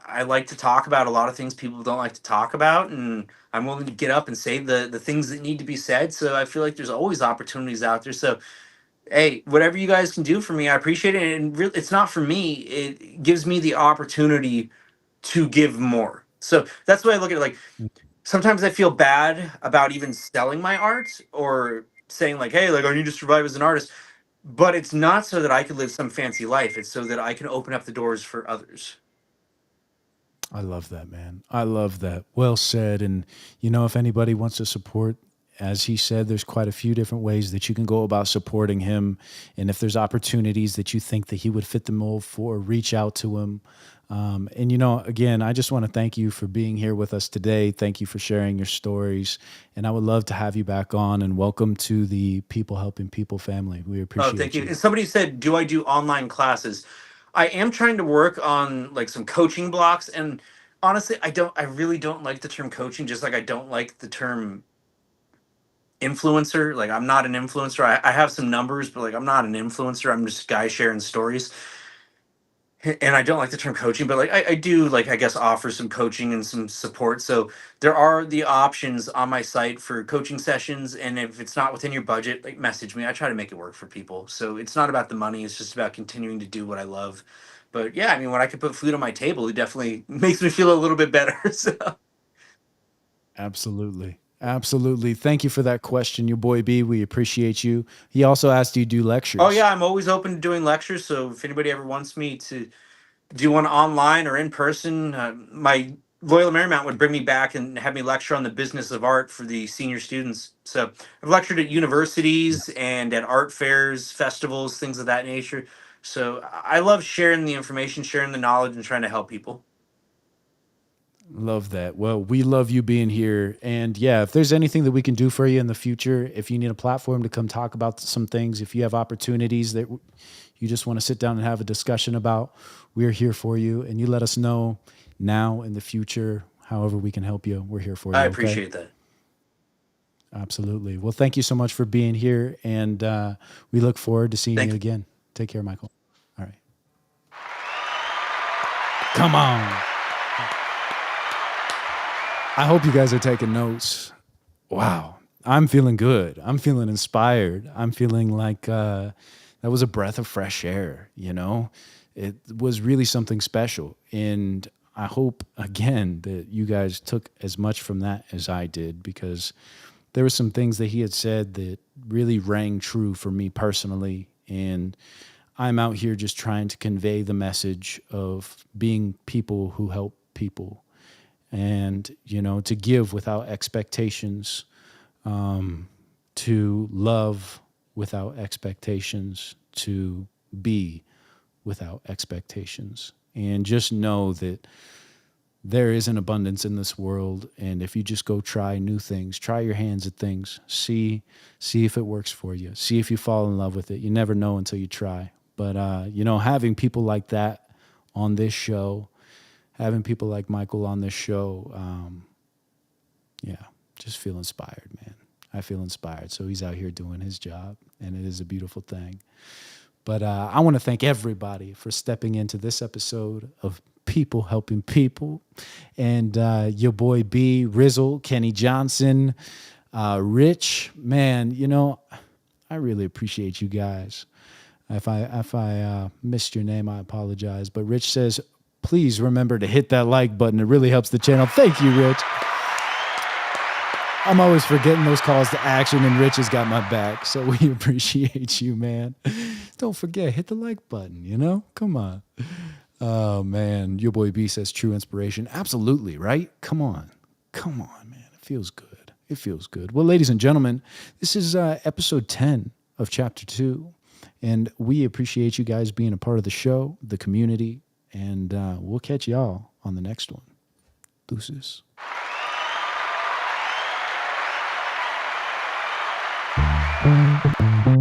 I like to talk about a lot of things people don't like to talk about. And I'm willing to get up and say the things that need to be said. So I feel like there's always opportunities out there. So, hey, whatever you guys can do for me, I appreciate it. And it's not for me, it gives me the opportunity to give more. So that's why I look at it. Like, sometimes I feel bad about even selling my art or saying like, hey, like I need to survive as an artist. But it's not so that I could live some fancy life. It's so that I can open up the doors for others. I love that, man. I love that. Well said. And, if anybody wants to support, as he said, there's quite a few different ways that you can go about supporting him. And if there's opportunities that you think that he would fit the mold for, reach out to him. And, again, I just want to thank you for being here with us today. Thank you for sharing your stories. And I would love to have you back on, and welcome to the People Helping People family. We Oh, appreciate thank you. you. And somebody said, do I do online classes? I am trying to work on like some coaching blocks. And honestly, I really don't like the term coaching, just like I don't like the term influencer. Like, I'm not an influencer. I have some numbers, but like I'm not an influencer. I'm just a guy sharing stories. And I don't like the term coaching, but like I do, like, I guess, offer some coaching and some support. So there are the options on my site for coaching sessions. And if it's not within your budget, like, message me. I try to make it work for people. So it's not about the money. It's just about continuing to do what I love. But yeah, I mean, when I can put food on my table, it definitely makes me feel a little bit better. So, Absolutely. Absolutely. Thank you for that question, your boy B. We appreciate you. He also asked you to do oh lectures. yeah, I'm always open to doing lectures. So if anybody ever wants me to do one online or in person. My Loyola Marymount would bring me back and have me lecture on the business of art for the senior students. So I've lectured at universities and at art fairs, festivals, things of that nature. So I love sharing the information, sharing the knowledge, and trying to help people. Love that. Well, we love you being here. And yeah, if there's anything that we can do for you in the future, if you need a platform to come talk about some things, if you have opportunities that you just want to sit down and have a discussion about, we're here for you. And you let us know now, in the future, however we can help you. We're here for you. I Okay? appreciate that. Absolutely. Well, thank you so much for being here. And we look forward to seeing Thank you you. again. Take care, Michael. All right. Come on. I hope you guys are taking notes. Wow. I'm feeling good. I'm feeling inspired. I'm feeling like that was a breath of fresh air, It was really something special. And I hope, again, that you guys took as much from that as I did, because there were some things that he had said that really rang true for me personally. And I'm out here just trying to convey the message of being people who help people, and, to give without expectations, to love without expectations, to be without expectations. And just know that there is an abundance in this world. And if you just go try new things, try your hands at things, see if it works for you, see if you fall in love with it. You never know until you try. But, having people like that on this show, having people like Michael on this show, just feel inspired, man. I feel inspired. So he's out here doing his job, and it is a beautiful thing. But I want to thank everybody for stepping into this episode of People Helping People. And your boy B, Rizzle, Kenny Johnson, Rich, man, I really appreciate you guys. If I missed your name, I apologize. But Rich says, please remember to hit that like button. It really helps the channel. Thank you, Rich. I'm always forgetting those calls to action, and Rich has got my back. So we appreciate you, man. Don't forget, hit the like button, Come on. Oh, man. Your boy B says true inspiration. Absolutely, right? Come on, man. It feels good. It feels good. Well, ladies and gentlemen, this is episode 10 of chapter 2. And we appreciate you guys being a part of the show, the community, and we'll catch y'all on the next one. Deuces. Yeah.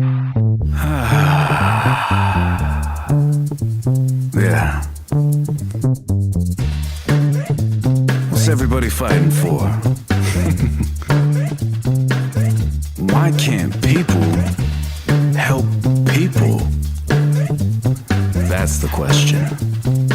What's everybody fighting for? Why can't people help people? That's the question.